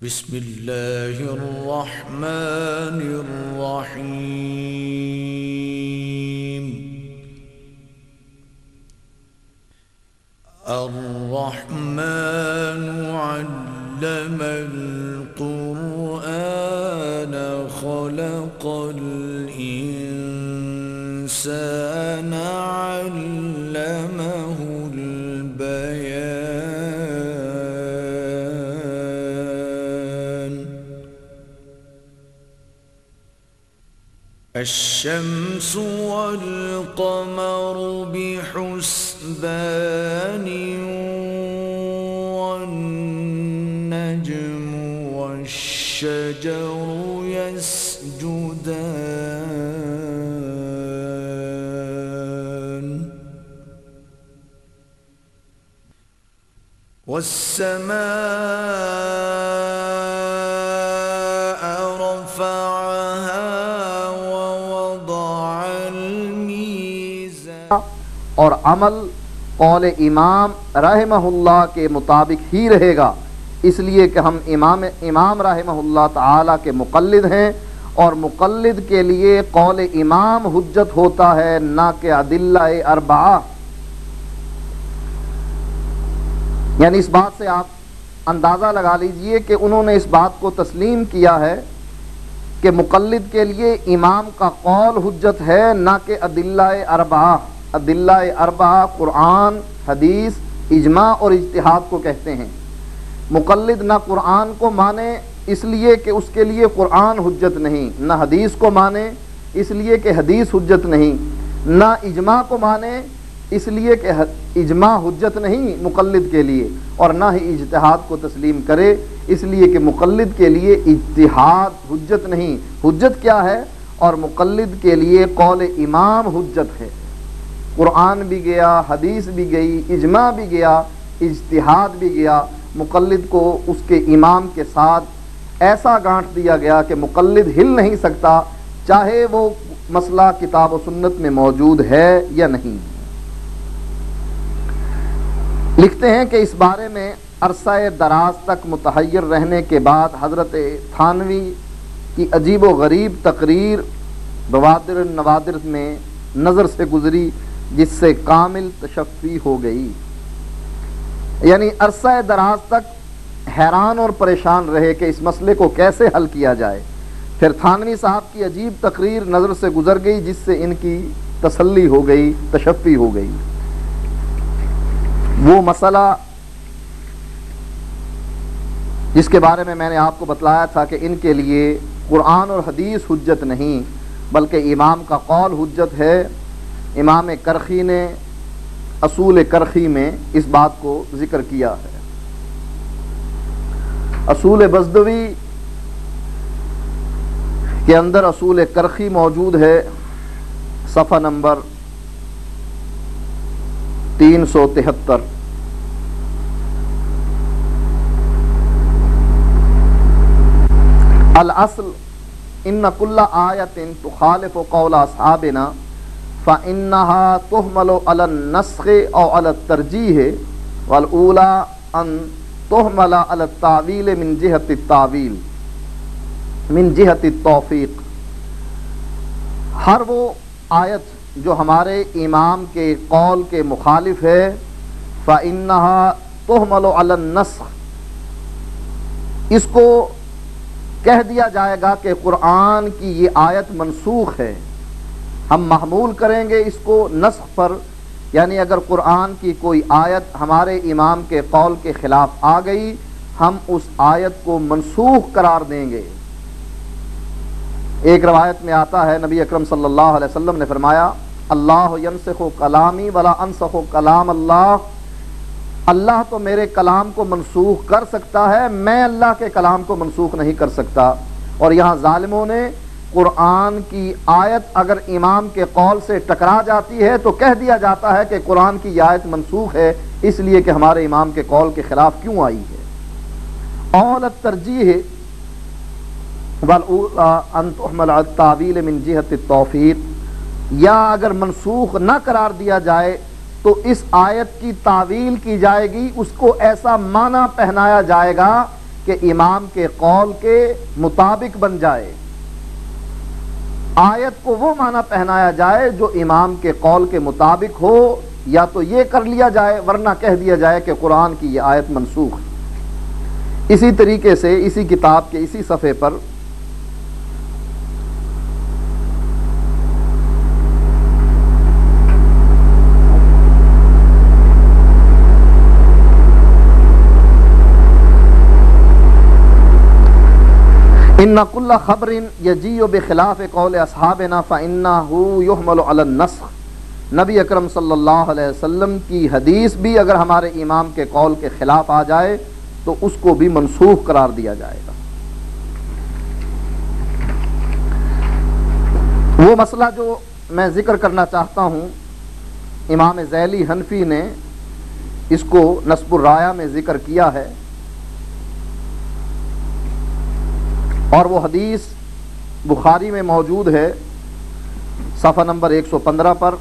بسم اللہ الرحمن الرحیم الرحمن علم القرآن خلق الإنسان علمه البيان الشمس والقمر بحسبان والنجم والشجر يسجدان والسماء رفعها ووضع الميزان اور عمل قول امام رحمہ اللہ کے مطابق ہی رہے گا، اس لیے کہ ہم امام رحمہ اللہ تعالی کے مقلد ہیں، اور مقلد کے لیے قول امام حجت ہوتا ہے، نہ کہ ادلہ اربعہ۔ یعنی اس بات سے آپ اندازہ لگا لیجئے کہ انہوں نے اس بات کو تسلیم کیا ہے کہ مقلد کے لیے امام کا قول حجت ہے، نہ کہ ادلہ اربعہ۔ ادلہ اربعہ قرآن، حدیث، اجماع اور اجتہاد کو کہتے ہیں۔ مقلد نہ قرآن کو مانے اس لیے کہ اس کے لیے قرآن حجت نہیں، نہ حدیث کو مانے اس لیے کہ حدیث حجت نہیں، نہ اجماع کو مانے اس لیے کہ اجماع حجت نہیں مقلد کے لیے، اور نہ ہی اجتہاد کو تسلیم کرے اس لیے کہ مقلد کے لیے اجتہاد حجت نہیں۔ حجت کیا ہے؟ اور مقلد کے لیے قول امام حجت ہے۔ قرآن بھی گیا، حدیث بھی گئی، اجماع بھی گیا، اجتہاد بھی گیا، مقلد کو اس کے امام کے ساتھ ایسا گانٹھ دیا گیا کہ مقلد ہل نہیں سکتا، چاہے وہ مسئلہ کتاب و سنت میں موجود ہے یا نہیں۔ لکھتے ہیں کہ اس بارے میں عرصہ دراز تک متحیر رہنے کے بعد حضرت تھانوی کی عجیب و غریب تقریر بوادر النوادر میں نظر سے گزری، جس سے کامل تشفی ہو گئی۔ یعنی عرصہ دراز تک حیران اور پریشان رہے کہ اس مسئلے کو کیسے حل کیا جائے۔ پھر تھانوی صاحب کی عجیب تقریر نظر سے گزر گئی، جس سے ان کی تسلی ہو گئی، تشفی ہو گئی۔ وہ مسئلہ جس کے بارے میں نے آپ کو بتلایا تھا کہ ان کے لیے قرآن اور حدیث حجت نہیں بلکہ امام کا قول حجت ہے۔ امام کرخی نے اصول کرخی میں اس بات کو ذکر کیا ہے۔ اصول بزدوی کے اندر اصول کرخی موجود ہے، صفحہ نمبر 373۔ الاصل ان کل آیت تخالف قول اصحابنا فانها تحمل على النسخ او على الترجیح والاولى ان تحمل على التاویل من جهة التاویل من جهة التوفیق۔ ہر وہ آیت جو ہمارے امام کے قول کے مخالف ہے فانها تحمل على النسخ، اس کو کہہ دیا جائے گا کہ قرآن کی یہ آیت منسوخ ہے، ہم محمول کریں گے اس کو نسخ پر۔ یعنی اگر قرآن کی کوئی آیت ہمارے امام کے قول کے خلاف آ گئی، ہم اس آیت کو منسوخ قرار دیں گے۔ ایک روایت میں آتا ہے نبی اکرم صلی اللہ علیہ وسلم نے فرمایا اللہ ینسخ کلامی ولا انسخ کلام اللہ، اللہ تو میرے کلام کو منسوخ کر سکتا ہے، میں اللہ کے کلام کو منسوخ نہیں کر سکتا۔ اور یہاں ظالموں نے قرآن کی آیت اگر امام کے قول سے ٹکرا جاتی ہے تو کہہ دیا جاتا ہے کہ قرآن کی آیت منسوخ ہے، اس لیے کہ ہمارے امام کے قول کے خلاف کیوں آئی ہے۔ اول الترجیح والاولی ان تحمل على التاویل من جهة التوفیق، یا اگر منسوخ نہ قرار دیا جائے تو اس آیت کی تعویل کی جائے گی، اس کو ایسا معنی پہنایا جائے گا کہ امام کے قول کے مطابق بن جائے، آیت کو وہ معنی پہنایا جائے جو امام کے قول کے مطابق ہو، یا تو یہ کر لیا جائے ورنہ کہہ دیا جائے کہ قرآن کی یہ آیت منسوخ ہے۔ اسی طریقے سے اسی کتاب کے اسی صفحے پر ان کل خبر یجیء بخلاف قول اصحابنا فانہ یحمل علی النسخ، نبی اکرم صلی اللہ علیہ وسلم کی حدیث بھی اگر ہمارے امام کے قول کے خلاف آ جائے تو اس کو بھی منسوخ قرار دیا جائے گا۔ وہ مسئلہ جو میں ذکر کرنا چاہتا ہوں، امام ذیلی حنفی نے اس کو نصب الرایہ میں ذکر کیا ہے، اور وہ حدیث بخاری میں موجود ہے صفحہ نمبر 115 پر۔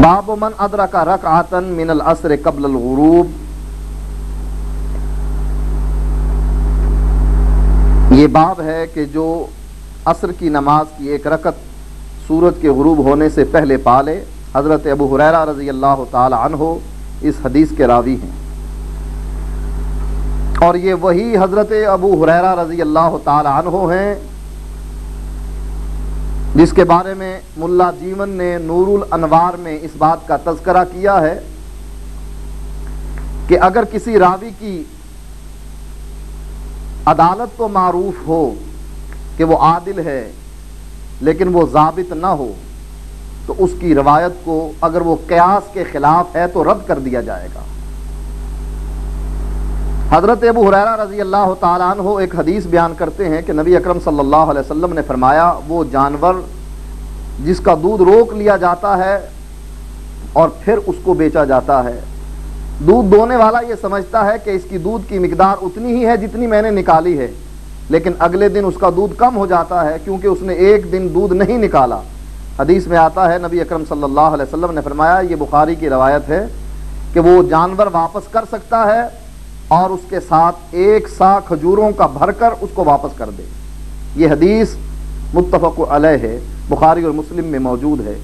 باب من ادرک رکعتا من العصر قبل الغروب، یہ باب ہے کہ جو عصر کی نماز کی ایک رکعت سورج کے غروب ہونے سے پہلے پا لے۔ حضرت ابو ہریرہ رضی اللہ تعالی عنہ اس حدیث کے راوی ہیں، اور یہ وہی حضرت ابو ہریرہ رضی اللہ تعالی عنہ ہیں جس کے بارے میں ملا جیون نے نور الانوار میں اس بات کا تذکرہ کیا ہے کہ اگر کسی راوی کی عدالت تو معروف ہو کہ وہ عادل ہے لیکن وہ ضابط نہ ہو تو اس کی روایت کو اگر وہ قیاس کے خلاف ہے تو رد کر دیا جائے گا۔ حضرت ابو ہریرہ رضی اللہ تعالیٰ عنہ ایک حدیث بیان کرتے ہیں کہ نبی اکرم صلی اللہ علیہ وسلم نے فرمایا، وہ جانور جس کا دودھ روک لیا جاتا ہے اور پھر اس کو بیچا جاتا ہے، دودھ دونے والا یہ سمجھتا ہے کہ اس کی دودھ کی مقدار اتنی ہی ہے جتنی میں نے نکالی ہے، لیکن اگلے دن اس کا دودھ کم ہو جاتا ہے کیونکہ اس نے ایک دن دودھ نہیں نکالا۔ حدیث میں آتا ہے نبی اکرم صلی اللہ علیہ وسلم نے فرمایا، یہ بخاری کی روایت ہے، کہ وہ جانور واپس کر سکتا ہے اور اس کے ساتھ ایک سا کھجوروں کا بھر کر اس کو واپس کر دے۔ یہ حدیث متفق علیہ ہے، بخاری اور مسلم میں موجود ہے۔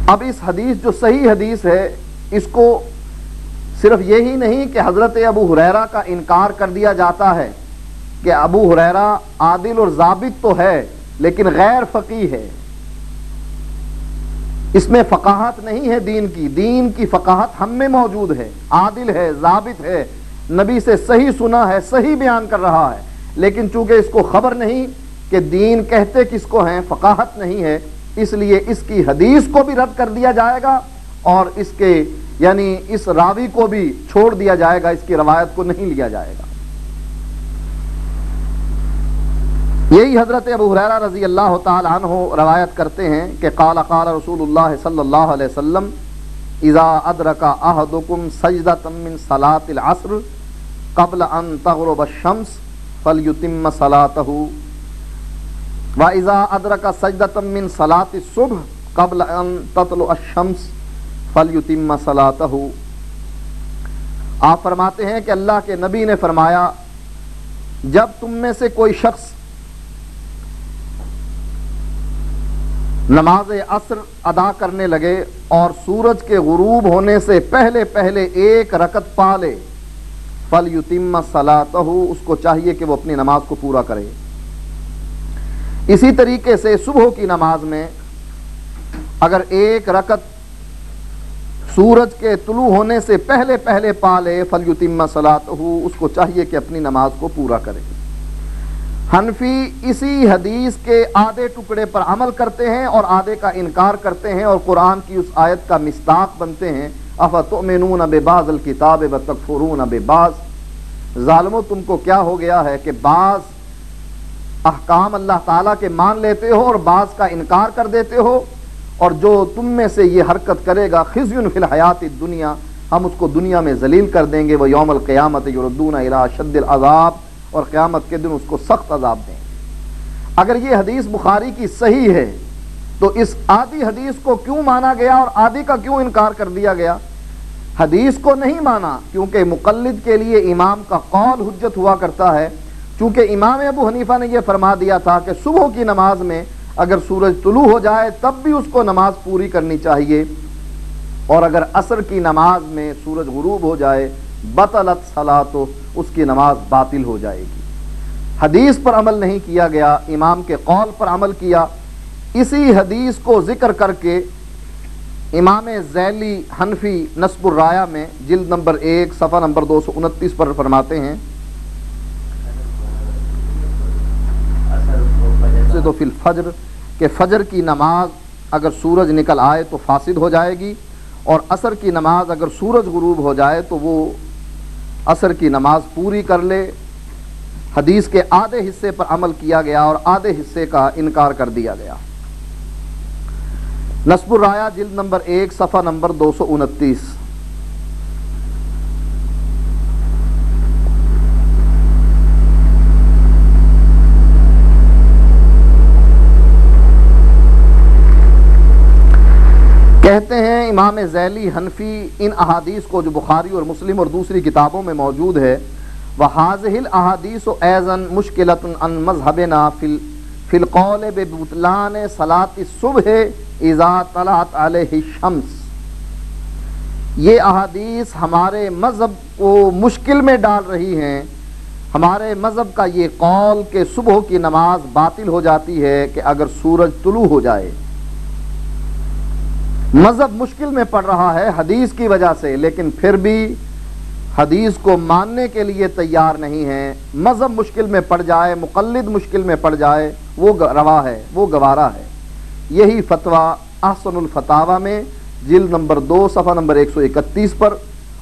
اب اس حدیث جو صحیح حدیث ہے، اس کو صرف یہی نہیں کہ حضرت ابو ہریرہ کا انکار کر دیا جاتا ہے کہ ابو ہریرہ عادل اور ضابط تو ہے لیکن غیر فقیہ ہے، اس میں فقاہت نہیں ہے دین کی فقاہت ہم میں موجود ہے، عادل ہے، ضابط ہے، نبی سے صحیح سنا ہے، صحیح بیان کر رہا ہے، لیکن چونکہ اس کو خبر نہیں کہ دین کہتے کس کو ہیں، فقاہت نہیں ہے، اس لیے اس کی حدیث کو بھی رد کر دیا جائے گا اور اس کے یعنی اس راوی کو بھی چھوڑ دیا جائے گا، اس کی روایت کو نہیں لیا جائے گا۔ یہی حضرت ابو ہریرہ رضی اللہ تعالی عنہ روایت کرتے ہیں کہ قال رسول اللہ صلی اللہ علیہ وسلم اذا ادرک احدکم سجدۃ من صلاۃ العصر قبل ان تغرب الشمس فلیتم صلاتہ واذا ادرک سجدۃ من صلاۃ الصبح قبل ان تطلع الشمس فلیتم صلاتہ۔ آپ فرماتے ہیں کہ اللہ کے نبی نے فرمایا، جب تم میں سے کوئی شخص نماز عصر ادا کرنے لگے اور سورج کے غروب ہونے سے پہلے پہلے ایک رکعت پا لے، فَلْيُتِمَّ صَلَاتَهُ، اس کو چاہیے کہ وہ اپنی نماز کو پورا کرے۔ اسی طریقے سے صبح کی نماز میں اگر ایک رکعت سورج کے طلوع ہونے سے پہلے پہلے پا لے، فَلْيُتِمَّ صَلَاتَهُ، اس کو چاہیے کہ اپنی نماز کو پورا کرے۔ حنفی اسی حدیث کے آدھے ٹکڑے پر عمل کرتے ہیں اور آدھے کا انکار کرتے ہیں اور قرآن کی اس آیت کا مصداق بنتے ہیں، اَفَتُؤْمِنُونَ بِبَعْضِ الْكِتَابِ وَتَكْفُرُونَ بِبَعْضٍ، ظالمو تم کو کیا ہو گیا ہے کہ بعض احکام اللہ تعالیٰ کے مان لیتے ہو اور بعض کا انکار کر دیتے ہو، اور جو تم میں سے یہ حرکت کرے گا خزی فی الحیات الدنیا، ہم اس کو دنیا میں ذلیل کر دیں گے، وہ یوم القیامت یردون الی اشد العذاب، اور قیامت کے دن اس کو سخت عذاب دیں گے۔ اگر یہ حدیث بخاری کی صحیح ہے تو اس آدھی حدیث کو کیوں مانا گیا اور آدھی کا کیوں انکار کر دیا گیا؟ حدیث کو نہیں مانا کیونکہ مقلد کے لیے امام کا قول حجت ہوا کرتا ہے، چونکہ امام ابو حنیفہ نے یہ فرما دیا تھا کہ صبح کی نماز میں اگر سورج طلوع ہو جائے تب بھی اس کو نماز پوری کرنی چاہیے، اور اگر عصر کی نماز میں سورج غروب ہو جائے بطلت صلاۃ، اس کی نماز باطل ہو جائے گی۔ حدیث پر عمل نہیں کیا گیا، امام کے قول پر عمل کیا۔ اسی حدیث کو ذکر کر کے امام ذیلی حنفی نصب الرایہ میں جلد نمبر 1 صفحہ نمبر 229 پر فرماتے ہیں تو فی الفجر، کہ فجر کی نماز اگر سورج نکل آئے تو فاسد ہو جائے گی، اور عصر کی نماز اگر سورج غروب ہو جائے تو وہ عصر کی نماز پوری کر لے۔ حدیث کے آدھے حصے پر عمل کیا گیا اور آدھے حصے کا انکار کر دیا گیا۔ نصب الرایہ جلد نمبر 1 صفحہ نمبر 229۔ کہتے ہیں امام ذیلی حنفی ان احادیث کو جو بخاری اور مسلم اور دوسری کتابوں میں موجود ہے، وَهَذِهِ الْأَحَادِيثُ أَيْضًا مُشْكِلَةٌ عَنْ مَذْهَبِنَا فِي الْقَوْلِ بِبُطْلَانِ صَلَاةِ الصُّبْحِ إِذَا طَلَعَتْ عَلَيْهِ الشَّمْسُ، یہ احادیث ہمارے مذہب کو مشکل میں ڈال رہی ہیں۔ ہمارے مذہب کا یہ قول کہ صبح کی نماز باطل ہو جاتی ہے کہ اگر سورج طلوع ہو جائے، مذہب مشکل میں پڑ رہا ہے حدیث کی وجہ سے، لیکن پھر بھی حدیث کو ماننے کے لیے تیار نہیں ہے۔ مذہب مشکل میں پڑ جائے، مقلد مشکل میں پڑ جائے، وہ روا ہے، وہ گوارا ہے۔ یہی فتویٰ احسن الفتاوی میں جلد نمبر 2 صفحہ نمبر 131 پر،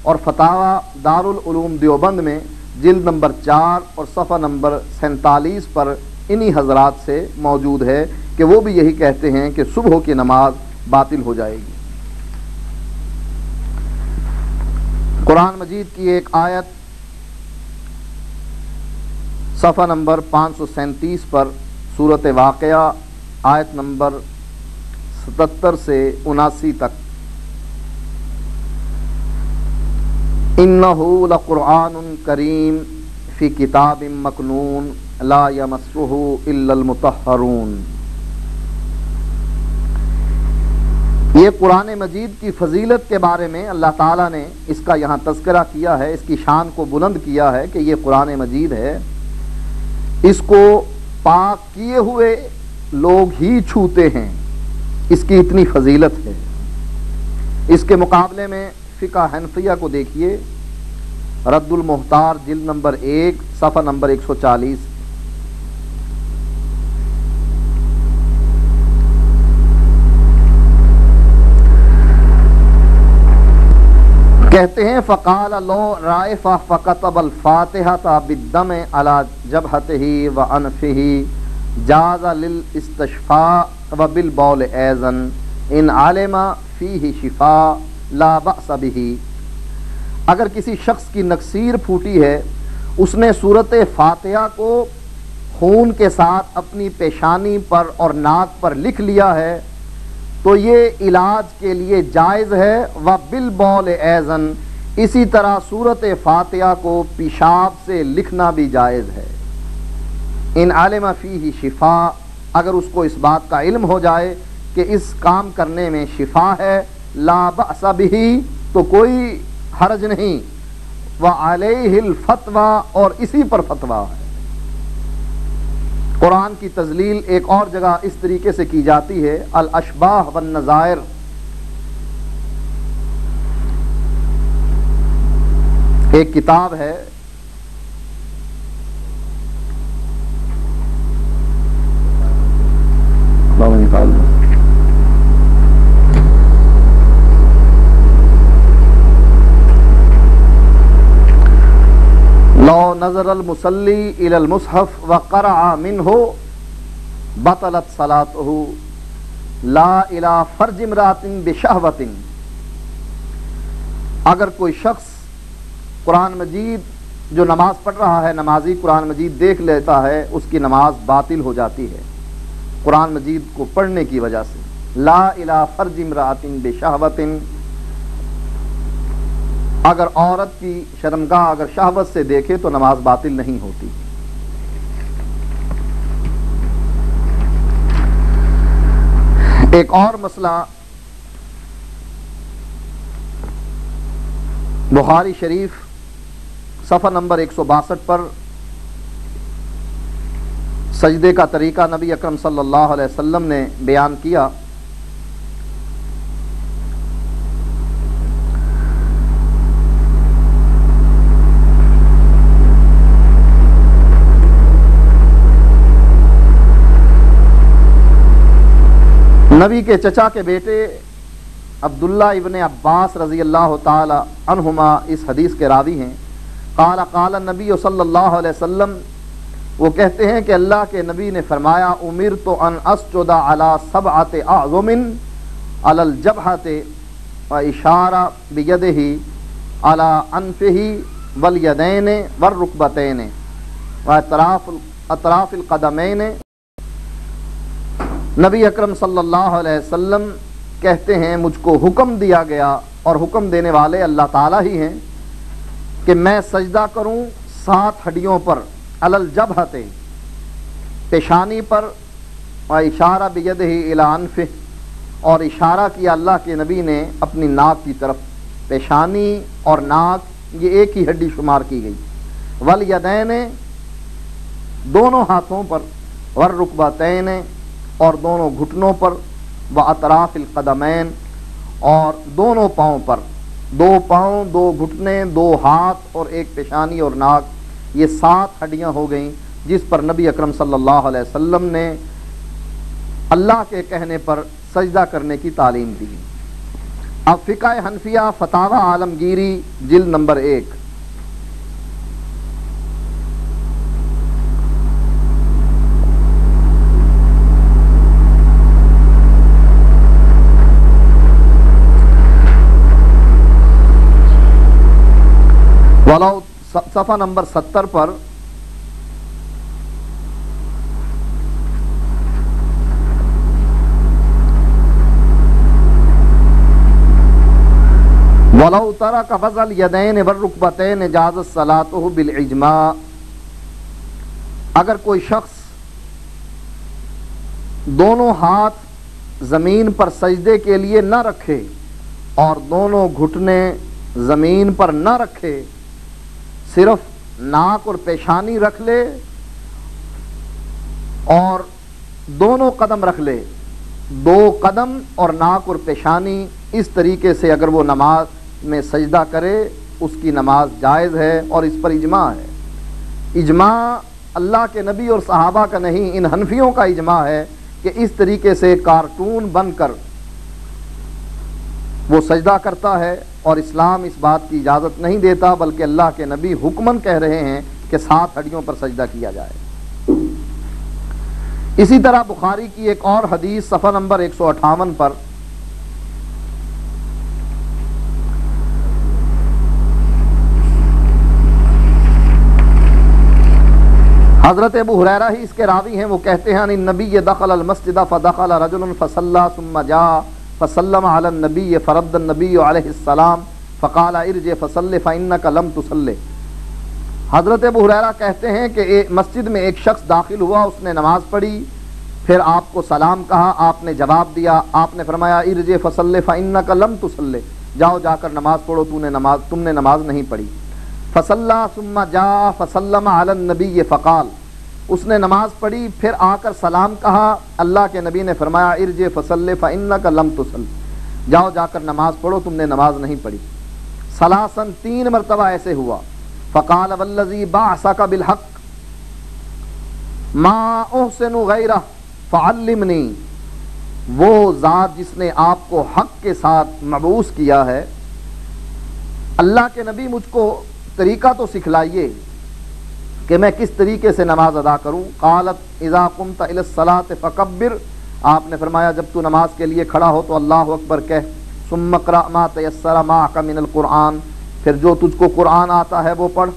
اور فتاوی دارالعلوم دیوبند میں جلد نمبر 4 اور صفحہ نمبر 47 پر انہی حضرات سے موجود ہے کہ وہ بھی یہی کہتے ہیں کہ صبح کی نماز باطل ہو جائے گی۔ قرآن مجید کی ایک آیت صفحہ نمبر 537 پر سورۃ واقعہ آیت نمبر 77 سے 79 تک، انہ لقرآن کریم فی کتاب مکنون لا یمسہ الا المطہرون۔ یہ قرآن مجید کی فضیلت کے بارے میں اللہ تعالیٰ نے اس کا یہاں تذکرہ کیا ہے، اس کی شان کو بلند کیا ہے کہ یہ قرآن مجید ہے، اس کو پاک کیے ہوئے لوگ ہی چھوتے ہیں، اس کی اتنی فضیلت ہے۔ اس کے مقابلے میں فقہ حنفیہ کو دیکھیے، رد المحتار جلد نمبر 1 صفحہ نمبر 140۔ کہتے ہیں فقال لو رائف فكتب الفاتحة بالدم على جبهته وانفه جاز للاستشفاء وبالبول ايضا ان علم فيه شفاء لا بأس به۔ اگر کسی شخص کی نکسیر پھوٹی ہے، اس نے سورۃ فاتحہ کو خون کے ساتھ اپنی پیشانی پر اور ناک پر لکھ لیا ہے تو یہ علاج کے لیے جائز ہے۔ وبالبول ایضاً، اسی طرح سورۃ فاتحہ کو پیشاب سے لکھنا بھی جائز ہے۔ ان علم فیہ شفاء، اگر اس کو اس بات کا علم ہو جائے کہ اس کام کرنے میں شفا ہے، لا بأس بہ، تو کوئی حرج نہیں، وعلیہ الفتویٰ، اور اسی پر فتویٰ ہے۔ قرآن کی تذلیل ایک اور جگہ اس طریقے سے کی جاتی ہے، الاشباہ والنظائر، ایک کتاب ہے لو نظر المصلی الی المصحف وقرأ منہ بطلت صلاتہ، لا الی فرج امرأۃ بشہوۃ، اگر کوئی شخص قرآن مجید جو نماز پڑھ رہا ہے، نمازی قرآن مجید دیکھ لیتا ہے، اس کی نماز باطل ہو جاتی ہے قرآن مجید کو پڑھنے کی وجہ سے۔ لا الی فرج امرأۃ بشہوۃ، اگر عورت کی شرمگاہ اگر شہوت سے دیکھے تو نماز باطل نہیں ہوتی۔ ایک اور مسئلہ بخاری شریف صفحہ نمبر 162 پر سجدے کا طریقہ نبی اکرم صلی اللہ علیہ وسلم نے بیان کیا۔ نبی کے چچا کے بیٹے عبداللہ ابن عباس رضی اللہ تعالی عنہما اس حدیث کے راوی ہیں۔ قال قال النبی صلی اللہ علیہ وسلم، وہ کہتے ہیں کہ اللہ کے نبی نے فرمایا، امرت ان اسجد علی سبعۃ اعظم علی الجبہۃ واشارہ بیدہ علی انفہ والیدین والرکبتین واطراف القدمین۔ نبی اکرم صلی اللہ علیہ وسلم کہتے ہیں مجھ کو حکم دیا گیا، اور حکم دینے والے اللہ تعالیٰ ہی ہیں، کہ میں سجدہ کروں 7 ہڈیوں پر، علی الجبہۃ پیشانی پر، واشارہ بیدہ الی انفہ اور اشارہ کیا اللہ کے نبی نے اپنی ناک کی طرف۔ پیشانی اور ناک یہ ایک ہی ہڈی شمار کی گئی۔ والیدین دونوں ہاتھوں پر، والرکبتین اور دونوں گھٹنوں پر، واطراف القدمین اور دونوں پاؤں پر، 2 پاؤں 2 گھٹنے 2 ہاتھ اور ایک پیشانی اور ناک، یہ 7 ہڈیاں ہو گئیں جس پر نبی اکرم صلی اللہ علیہ وسلم نے اللہ کے کہنے پر سجدہ کرنے کی تعلیم دی۔ اب فقہ حنفیہ فتاوی عالمگیری جلد نمبر 1، ولو صفحہ نمبر 70 پر وَلَوْ تَرَكَ فَضْلَ الْيَدَيْنِ وَالرُّكْبَتَيْنِ جَازَتْ صَلَاتُهُ بِالْإِجْمَاعِ، اگر کوئی شخص دونوں ہاتھ زمین پر سجدے کے لیے نہ رکھے اور دونوں گھٹنے زمین پر نہ رکھے، صرف ناک اور پیشانی رکھ لے اور دونوں قدم رکھ لے، 2 قدم اور ناک اور پیشانی، اس طریقے سے اگر وہ نماز میں سجدہ کرے اس کی نماز جائز ہے، اور اس پر اجماع ہے۔ اجماع اللہ کے نبی اور صحابہ کا نہیں، ان حنفیوں کا اجماع ہے کہ اس طریقے سے کارٹون بن کر وہ سجدہ کرتا ہے، اور اسلام اس بات کی اجازت نہیں دیتا، بلکہ اللہ کے نبی حکماً کہہ رہے ہیں کہ 7 ہڈیوں پر سجدہ کیا جائے۔ اسی طرح بخاری کی ایک اور حدیث صفحہ نمبر 158 پر حضرت ابو ہریرہ ہی اس کے راوی ہیں، وہ کہتے ہیں النبی دخل المسجد فدخل رجل فصلى ثم جاء فسلم على النبی فرد النبی علیہ السلام فقال ارجع فصل فانك لم تصل۔ حضرت ابو ہریرہ کہتے ہیں کہ مسجد میں ایک شخص داخل ہوا، اس نے نماز پڑھی، پھر آپ کو سلام کہا، آپ نے جواب دیا، آپ نے فرمایا ارجع فصل فانك لم تصل، جاؤ جا کر نماز پڑھو، تم نے نماز نہیں پڑھی۔ فصلى ثم جاء فسلم على النبی فقال، اس نے نماز پڑھی، پھر آ کر سلام کہا، اللہ کے نبی نے فرمایا ارجع فصل فانك لم تصل، جاؤ جا کر نماز پڑھو، تم نے نماز نہیں پڑھی۔ ثلاثاً 3 مرتبہ ایسے ہوا۔ فقال والذی بعثک بالحق ما احسن غیرہ فعلمنی، وہ ذات جس نے آپ کو حق کے ساتھ مبعوث کیا ہے، اللہ کے نبی مجھ کو طریقہ تو سکھلائیے کہ میں کس طریقے سے نماز ادا کروں۔ قالت اذا قمت الى الصلاة فکبر آپ نے فرمایا جب تو نماز کے لیے کھڑا ہو تو اللہ اکبر کہہ، ثم اقرأ ما تیسر معک من القرآن، پھر جو تجھ کو قرآن آتا ہے وہ پڑھ،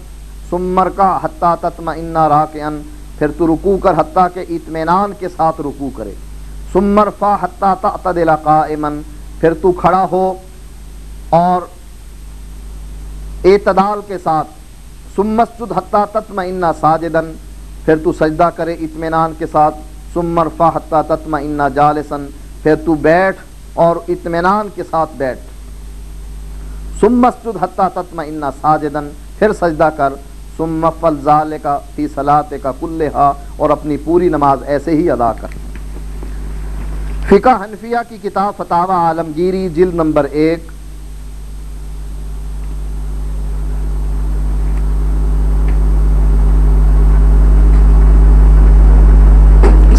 ثم ارکع حتی تطمئن راکعا، پھر تو رکوع کر حتیٰ کہ اطمینان کے ساتھ رکوع کرے، ثم ارفع حتی تعتدل قائما، پھر تو کھڑا ہو اور اعتدال کے ساتھ، ثم اسجد حتی تطمئن ساجدا، پھر تو سجدہ کرے اطمینان کے ساتھ، ثم ارفع حتی تطمئن جالسا، پھر تو بیٹھ اور اطمینان کے ساتھ بیٹھ، ثم اسجد حتی تطمئن ساجدا، پھر سجدہ کر، ثم افعل ذلک فی صلاتک کلھا، اور اپنی پوری نماز ایسے ہی ادا کر۔ فقہ حنفیہ کی کتاب فتاوی عالمگیری جلد نمبر 1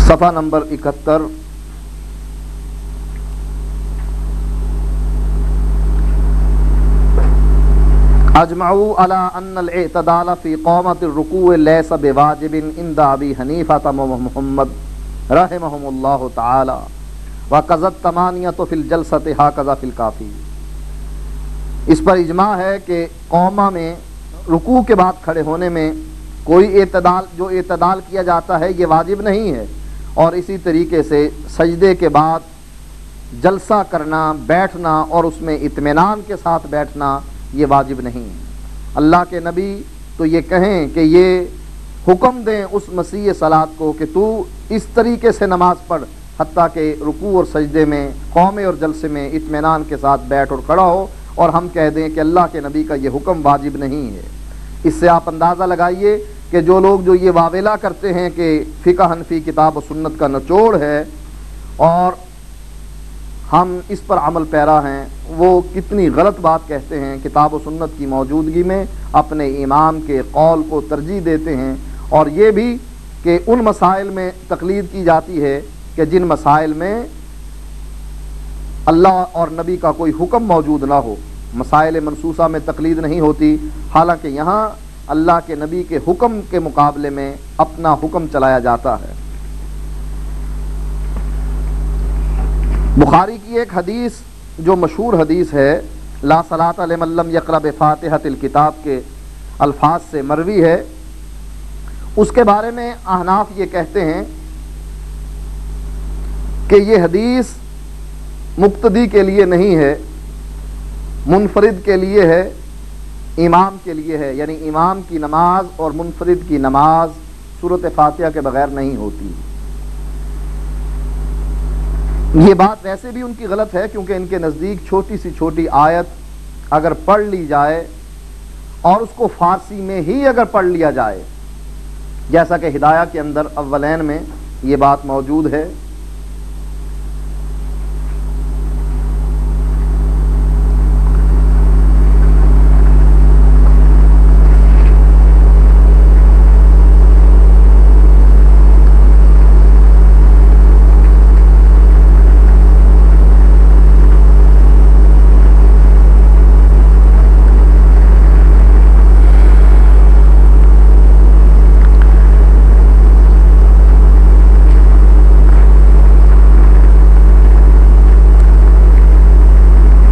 صفحہ نمبر 71، اجمعوا علی ان الاعتدال فی قومۃ الرکوع لیس بواجب عند ابی حنیفہ محمد رحمہم اللہ تعالی وکذا الثمانیۃ فی الجلسۃ ہکذا فی الکافی۔ اس پر اجماع ہے کہ قومہ میں رکوع کے بعد کھڑے ہونے میں کوئی اعتدال کیا جاتا ہے یہ واجب نہیں ہے، اور اسی طریقے سے سجدے کے بعد جلسہ کرنا، بیٹھنا اور اس میں اطمینان کے ساتھ بیٹھنا یہ واجب نہیں ہے۔ اللہ کے نبی تو یہ کہیں کہ یہ حکم دیں اس مسیح صلات کو کہ تو اس طریقے سے نماز پڑھ حتیٰ کہ رکوع اور سجدے میں، قومے اور جلسے میں اطمینان کے ساتھ بیٹھ اور کھڑا ہو، اور ہم کہہ دیں کہ اللہ کے نبی کا یہ حکم واجب نہیں ہے۔ اس سے آپ اندازہ لگائیے کہ جو لوگ جو یہ واویلا کرتے ہیں کہ فقہ حنفی کتاب و سنت کا نچوڑ ہے اور ہم اس پر عمل پیرا ہیں، وہ کتنی غلط بات کہتے ہیں، کتاب و سنت کی موجودگی میں اپنے امام کے قول کو ترجیح دیتے ہیں، اور یہ بھی کہ ان مسائل میں تقلید کی جاتی ہے کہ جن مسائل میں اللہ اور نبی کا کوئی حکم موجود نہ ہو۔ مسائل منسوسہ میں تقلید نہیں ہوتی، حالانکہ یہاں اللہ کے نبی کے حکم کے مقابلے میں اپنا حکم چلایا جاتا ہے۔ بخاری کی ایک حدیث جو مشہور حدیث ہے، لا صلاۃ لمن لم یقرأ بفاتحۃ الکتاب کے الفاظ سے مروی ہے، اس کے بارے میں احناف یہ کہتے ہیں کہ یہ حدیث مقتدی کے لیے نہیں ہے، منفرد کے لیے ہے، امام کے لیے ہے، یعنی امام کی نماز اور منفرد کی نماز سورۃ فاتحہ کے بغیر نہیں ہوتی۔ یہ بات ویسے بھی ان کی غلط ہے، کیونکہ ان کے نزدیک چھوٹی سی چھوٹی آیت اگر پڑھ لی جائے اور اس کو فارسی میں ہی اگر پڑھ لیا جائے، جیسا کہ ہدایہ کے اندر اولین میں یہ بات موجود ہے،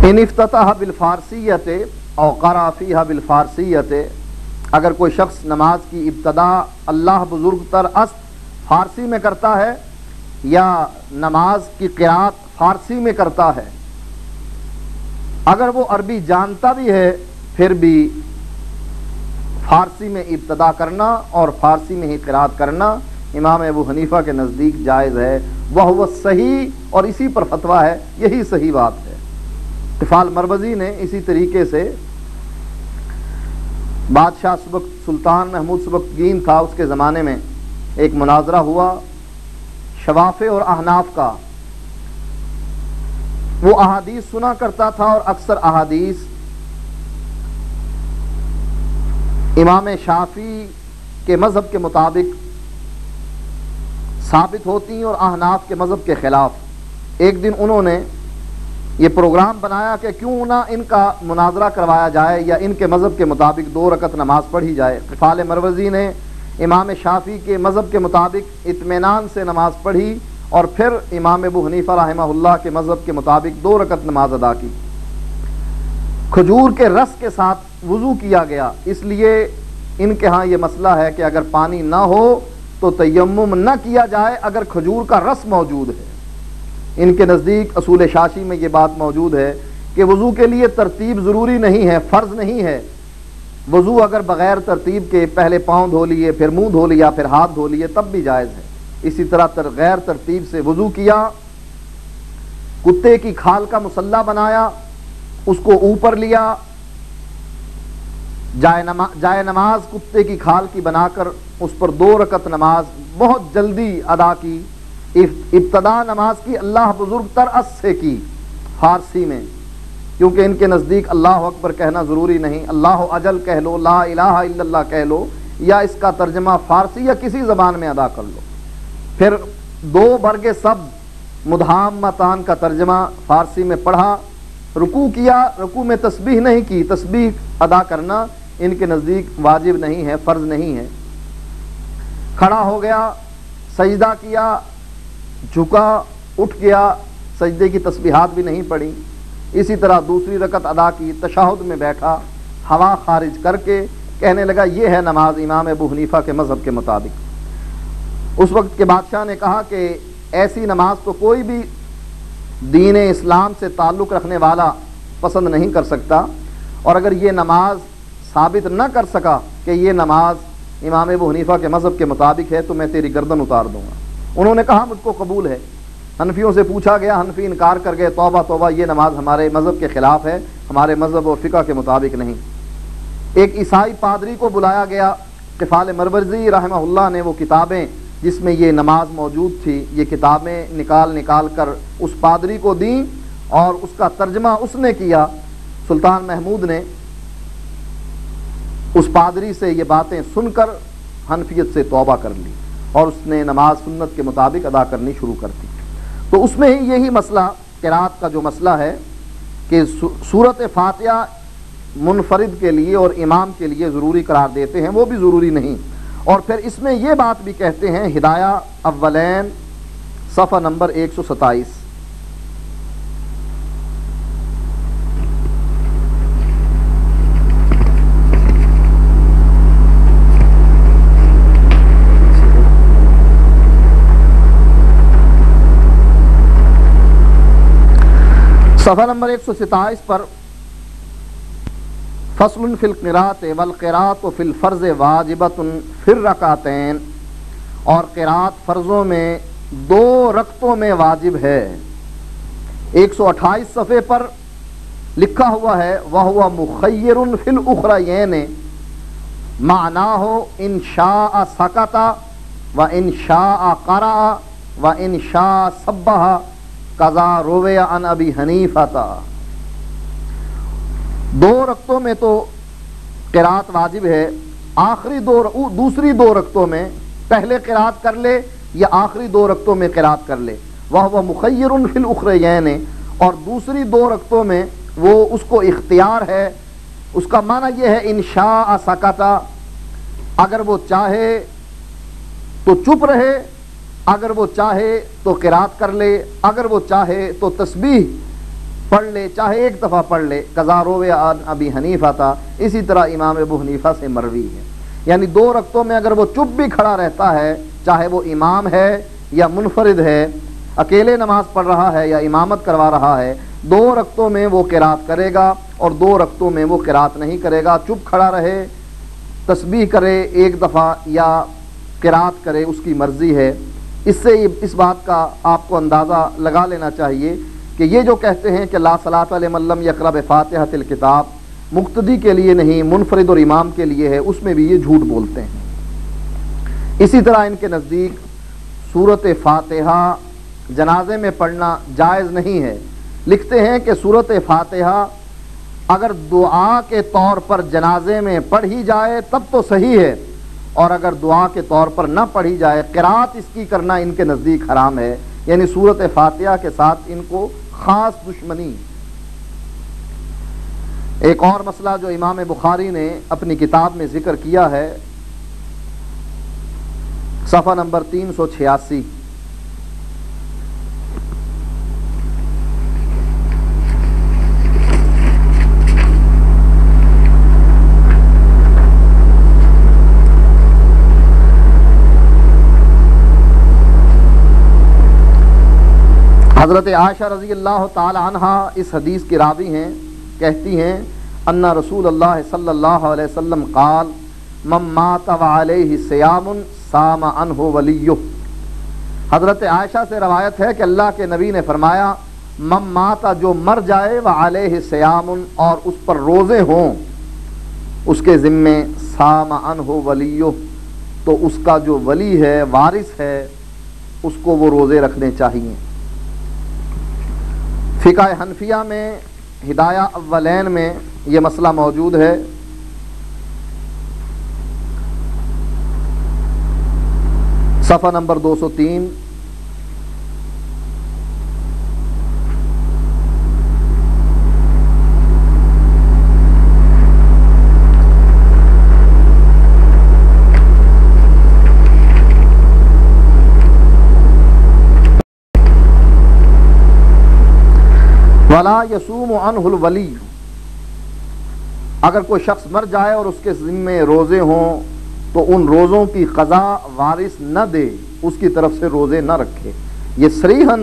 ان افتتح بالفارسیت او قرأ فیہا بالفارسیت، اگر کوئی شخص نماز کی ابتدا اللہ بزرگ تر است فارسی میں کرتا ہے یا نماز کی قرأت فارسی میں کرتا ہے، اگر وہ عربی جانتا بھی ہے پھر بھی فارسی میں ابتدا کرنا اور فارسی میں ہی قرأت کرنا امام ابو حنیفہ کے نزدیک جائز ہے، وہ صحیح، اور اسی پر فتویٰ ہے، یہی صحیح بات ہے۔ طفال مروزی نے اسی طریقے سے، بادشاہ سلطان محمود سبکتگین تھا، اس کے زمانے میں ایک مناظرہ ہوا شوافع اور احناف کا، وہ احادیث سنا کرتا تھا اور اکثر احادیث امام شافعی کے مذہب کے مطابق ثابت ہوتی ہیں اور احناف کے مذہب کے خلاف۔ ایک دن انہوں نے یہ پروگرام بنایا کہ کیوں نہ ان کا مناظرہ کروایا جائے یا ان کے مذہب کے مطابق 2 رکعت نماز پڑھی جائے۔ طفال مروزی نے امام شافعی کے مذہب کے مطابق اطمینان سے نماز پڑھی اور پھر امام ابو حنیفہ رحمہ اللہ کے مذہب کے مطابق 2 رکعت نماز ادا کی۔ کھجور کے رس کے ساتھ وضو کیا گیا، اس لیے ان کے ہاں یہ مسئلہ ہے کہ اگر پانی نہ ہو تو تیمم نہ کیا جائے اگر کھجور کا رس موجود ہے۔ ان کے نزدیک اصول شاشی میں یہ بات موجود ہے کہ وضو کے لیے ترتیب ضروری نہیں ہے، فرض نہیں ہے۔ وضو اگر بغیر ترتیب کے پہلے پاؤں دھو لیے، پھر منہ دھو لیا، پھر ہاتھ دھو لیے تب بھی جائز ہے۔ اسی طرح غیر ترتیب سے وضو کیا، کتے کی کھال کا مصلی بنایا، اس کو اوپر لیا، جائے نماز کتے کی کھال کی بنا کر اس پر 2 رکعت نماز بہت جلدی ادا کی۔ ابتدا نماز کی اللہ بزرگ تر اس سے کی فارسی میں، کیونکہ ان کے نزدیک اللہ اکبر کہنا ضروری نہیں، اللہ اجل کہہ لو، لا الہ الا اللہ کہہ لو، یا اس کا ترجمہ فارسی یا کسی زبان میں ادا کر لو۔ پھر 2 برگ سبز مدھامتان کا ترجمہ فارسی میں پڑھا، رکوع کیا، رکوع میں تسبیح نہیں کی، تسبیح ادا کرنا ان کے نزدیک واجب نہیں ہے، فرض نہیں ہے۔ کھڑا ہو گیا، سجدہ کیا، جھکا، اٹھ گیا، سجدے کی تسبیحات بھی نہیں پڑھی۔ اسی طرح دوسری رکعت ادا کی، تشہد میں بیٹھا، ہوا خارج کر کے کہنے لگا یہ ہے نماز امام ابو حنیفہ کے مذہب کے مطابق۔ اس وقت کے بادشاہ نے کہا کہ ایسی نماز تو کوئی بھی دین اسلام سے تعلق رکھنے والا پسند نہیں کر سکتا، اور اگر یہ نماز ثابت نہ کر سکا کہ یہ نماز امام ابو حنیفہ کے مذہب کے مطابق ہے تو میں تیری گردن اتار دوں گا۔ انہوں نے کہا مجھ کو قبول ہے۔ حنفیوں سے پوچھا گیا، حنفی انکار کر گئے، توبہ توبہ، یہ نماز ہمارے مذہب کے خلاف ہے، ہمارے مذہب و فقہ کے مطابق نہیں۔ ایک عیسائی پادری کو بلایا گیا، قفال مروزی رحمہ اللہ نے وہ کتابیں جس میں یہ نماز موجود تھی، یہ کتابیں نکال کر اس پادری کو دیں اور اس کا ترجمہ اس نے کیا۔ سلطان محمود نے اس پادری سے یہ باتیں سن کر حنفیت سے توبہ کر لی اور اس نے نماز سنت کے مطابق ادا کرنی شروع کر دی۔ تو اس میں ہی یہی مسئلہ، قرات کا جو مسئلہ ہے کہ سورۃ فاتحہ منفرد کے لیے اور امام کے لیے ضروری قرار دیتے ہیں، وہ بھی ضروری نہیں۔ اور پھر اس میں یہ بات بھی کہتے ہیں، ہدایہ اولین صفحہ نمبر 127، صفحہ نمبر 127 پر فصل فی القراءۃ والقراءۃ فی الفرض واجبۃ فی الرکعتین، اور قراءت فرضوں میں 2 رکعتوں میں واجب ہے۔ 128 صفحے پر لکھا ہوا ہے وَهُوَ مُخَيِّرٌ فِي الْأُخْرَيَيْنِ مَعْنَاهُ إِنْ شَاءَ سَكَتَ وَإِنْ شَاءَ قَرَأَ وَإِنْ شَاءَ سَبَّحَ قضا روے عن ابی حنیفہ تا۔ 2 رکعتوں میں تو قرات واجب ہے، دوسری 2 رکعتوں میں پہلے قرات کر لے یا آخری 2 رکعتوں میں قرات کر لے۔ وَهُوَ مُخَيِّرٌ فِي الْأُخْرَيَيْنِ، اور دوسری 2 رکعتوں میں وہ اس کو اختیار ہے۔ اس کا معنی یہ ہے ان شاء سکتا، اگر وہ چاہے تو چپ رہے، اگر وہ چاہے تو قرات کر لے، اگر وہ چاہے تو تسبیح پڑھ لے، چاہے 1 دفعہ پڑھ لے۔ قضا روے عن ابی حنیفہ تھا، اسی طرح امام ابو حنیفہ سے مروی ہے، یعنی 2 رکعتوں میں اگر وہ چپ بھی کھڑا رہتا ہے، چاہے وہ امام ہے یا منفرد ہے، اکیلے نماز پڑھ رہا ہے یا امامت کروا رہا ہے، 2 رکعتوں میں وہ قرات کرے گا اور 2 رکعتوں میں وہ قرات نہیں کرے گا، چپ کھڑا رہے، تسبیح کرے 1 دفعہ یا قرات کرے، اس کی مرضی ہے۔ اس سے اس بات کا آپ کو اندازہ لگا لینا چاہیے کہ یہ جو کہتے ہیں کہ لا صلاۃ لمن لم یقرأ بفاتحۃ الکتاب مقتدی کے لیے نہیں، منفرد اور امام کے لیے ہے، اس میں بھی یہ جھوٹ بولتے ہیں۔ اسی طرح ان کے نزدیک سورۃ فاتحہ جنازے میں پڑھنا جائز نہیں ہے۔ لکھتے ہیں کہ سورۃ فاتحہ اگر دعا کے طور پر جنازے میں پڑھی جائے تب تو صحیح ہے، اور اگر دعا کے طور پر نہ پڑھی جائے، قرات اس کی کرنا ان کے نزدیک حرام ہے، یعنی سورۃ فاتحہ کے ساتھ ان کو خاص دشمنی۔ ایک اور مسئلہ جو امام بخاری نے اپنی کتاب میں ذکر کیا ہے، صفحہ نمبر 386، حضرت عائشہ رضی اللہ تعالی عنہا اس حدیث کی راوی ہیں، کہتی ہیں ان رسول اللہ صلی اللہ علیہ وسلم قال من مات وعلیہ صیام صام عنہ ولیہ۔ حضرت عائشہ سے روایت ہے کہ اللہ کے نبی نے فرمایا من مات، جو مر جائے، وعلیہ صیام، اور اس پر روزے ہوں، اس کے ذمے، صام عنہ ولیہ، تو اس کا جو ولی ہے، وارث ہے، اس کو وہ روزے رکھنے چاہیے۔ فقہ حنفیہ میں ہدایہ اولین میں یہ مسئلہ موجود ہے۔ صفحہ نمبر 203۔ وَلَا يَصُومُ عَنْهُ الْوَلِيُّ، اگر کوئی شخص مر جائے اور اس کے ذمے روزے ہوں تو ان روزوں کی قضا وارث نہ دے، اس کی طرف سے روزے نہ رکھے۔ یہ صریحاً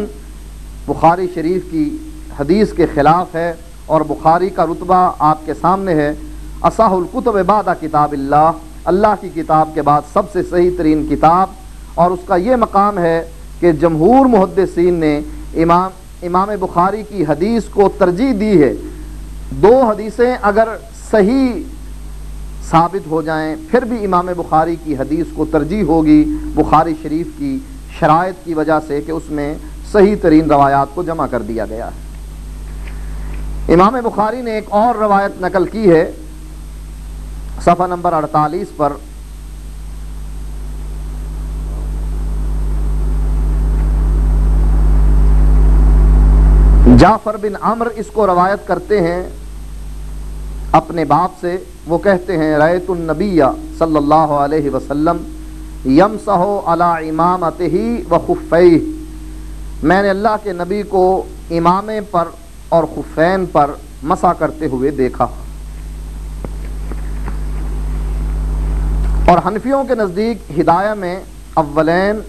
بخاری شریف کی حدیث کے خلاف ہے، اور بخاری کا رتبہ آپ کے سامنے ہے، اصح الکتب بعد کتاب اللہ، اللہ کی کتاب کے بعد سب سے صحیح ترین کتاب، اور اس کا یہ مقام ہے کہ جمہور محدثین نے امام بخاری کی حدیث کو ترجیح دی ہے۔ دو حدیثیں اگر صحیح ثابت ہو جائیں پھر بھی امام بخاری کی حدیث کو ترجیح ہوگی، بخاری شریف کی شرائط کی وجہ سے کہ اس میں صحیح ترین روایات کو جمع کر دیا گیا ہے۔ امام بخاری نے ایک اور روایت نقل کی ہے صفحہ نمبر 48 پر، جعفر بن عمرو اس کو روایت کرتے ہیں اپنے باپ سے، وہ کہتے ہیں رأیت النبی صلی اللہ علیہ وسلم یمسح علی امامتہ وخفیہ، میں نے اللہ کے نبی کو امامے پر اور خفین پر مسح کرتے ہوئے دیکھا۔ اور حنفیوں کے نزدیک ہدایہ میں اولین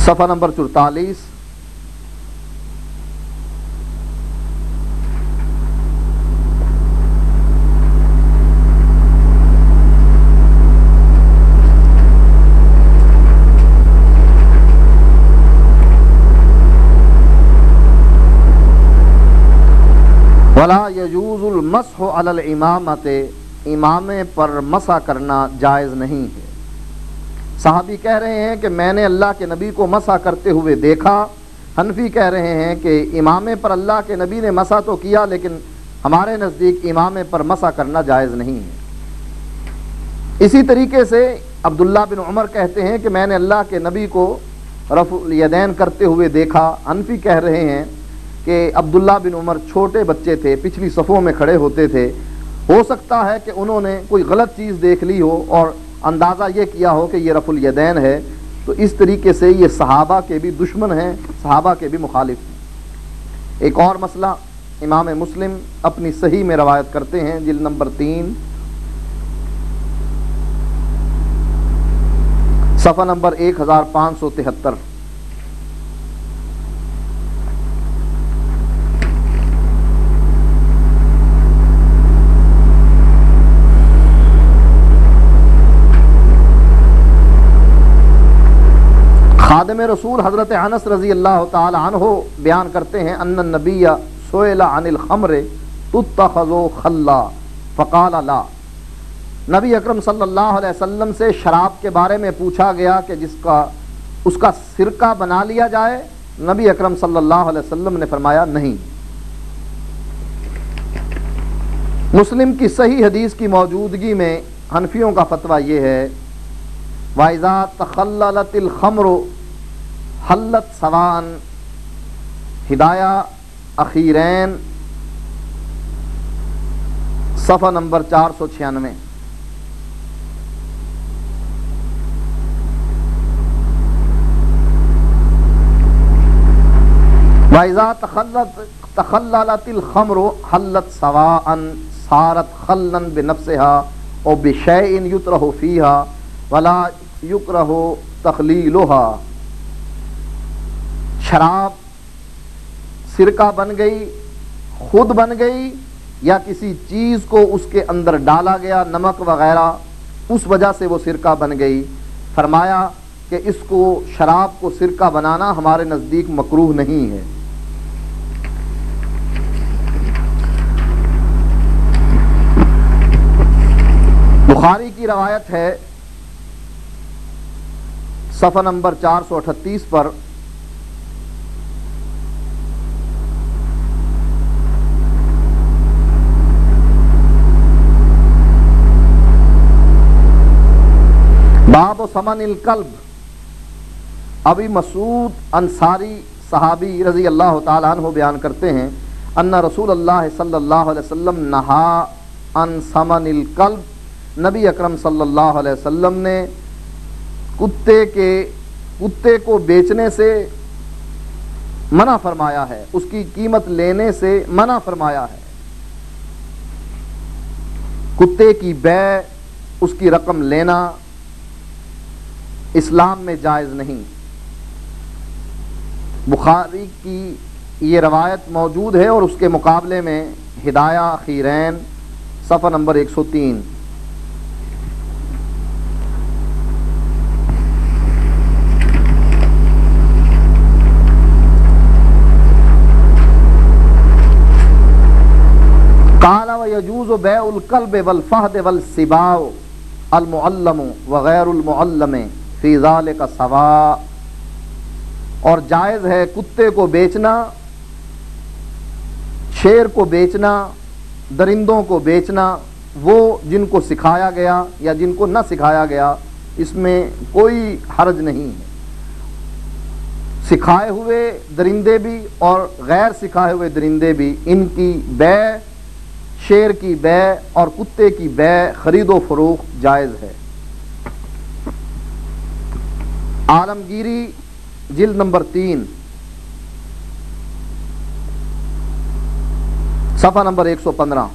صفحہ نمبر 44، وَلَا يَجُوزُ الْمَسْحُ عَلَى الْإِمَامَةِ، امامے پر مسح کرنا جائز نہیں ہے۔ صحابی کہہ رہے ہیں کہ میں نے اللہ کے نبی کو مسح کرتے ہوئے دیکھا، حنفی کہہ رہے ہیں کہ امامے پر اللہ کے نبی نے مسح تو کیا لیکن ہمارے نزدیک امامے پر مسح کرنا جائز نہیں ہے۔ اسی طریقے سے عبداللہ بن عمر کہتے ہیں کہ میں نے اللہ کے نبی کو رفع الیدین کرتے ہوئے دیکھا۔ حنفی کہہ رہے ہیں کہ عبداللہ بن عمر چھوٹے بچے تھے، پچھلی صفوں میں کھڑے ہوتے تھے، ہو سکتا ہے کہ انہوں نے کوئی غلط چیز دیکھ لی ہو اور اندازہ یہ کیا ہو کہ یہ رفع الیدین ہے، تو اس طریقے سے یہ صحابہ کے بھی دشمن ہیں، صحابہ کے بھی مخالف ہیں۔ ایک اور مسئلہ امام مسلم اپنی صحیح میں روایت کرتے ہیں، جلد نمبر 3 صفحہ نمبر 1573، خادم رسول حضرت انس رضی اللہ تعالی عنہ بیان کرتے ہیں ان النبی سئل عن الخمر تتخذ خلا فقال لا، نبی اکرم صلی اللہ علیہ وسلم سے شراب کے بارے میں پوچھا گیا کہ اس کا سرکہ بنا لیا جائے، نبی اکرم صلی اللہ علیہ وسلم نے فرمایا نہیں۔ مسلم کی صحیح حدیث کی موجودگی میں حنفیوں کا فتویٰ یہ ہے وَإِذَا تَخَلَّلَتِ الْخَمْرُ حلت سوان، ہدایہ اخیرین صفحہ نمبر 496۔ وَإِذَا تَخَلَّلَتِ الْخَمْرُ حلت سواءً صارت خلًا بنفسها أو بشيء يطرح فيها ولا یکرہ تخلیلھا، شراب سرکہ بن گئی، خود بن گئی، یا کسی چیز کو اس کے اندر ڈالا گیا، نمک وغیرہ، اس وجہ سے وہ سرکہ بن گئی۔ فرمایا کہ اس کو، شراب کو سرکہ بنانا ہمارے نزدیک مکروہ نہیں ہے۔ بخاری کی روایت ہے صفحہ نمبر 438 پر، باب ثمن الکلب۔ ابی مسعود انصاری صحابی رضی اللہ تعالیٰ عنہ بیان کرتے ہیں ان رسول اللہ صلی اللہ علیہ وسلم نہا عن ثمن الکلب، نبی اکرم صلی اللہ علیہ وسلم نے کتے کو بیچنے سے منع فرمایا ہے، اس کی قیمت لینے سے منع فرمایا ہے۔ کتے کی بیع، اس کی رقم لینا اسلام میں جائز نہیں۔ بخاری کی یہ روایت موجود ہے اور اس کے مقابلے میں ہدایہ خیرین صفحہ نمبر 103۔ قال ويجوز بيع الكلب والفهد والسباع المعلم وغیر المعلم فی ذلک سواء، اور جائز ہے کتے کو بیچنا، شیر کو بیچنا، درندوں کو بیچنا، وہ جن کو سکھایا گیا یا جن کو نہ سکھایا گیا، اس میں کوئی حرج نہیں ہے۔ سکھائے ہوئے درندے بھی اور غیر سکھائے ہوئے درندے بھی، ان کی بیع، شیر کی بیع اور کتے کی بیع، خرید و فروخت جائز ہے۔ عالمگیری جلد نمبر 3 صفحہ نمبر 115۔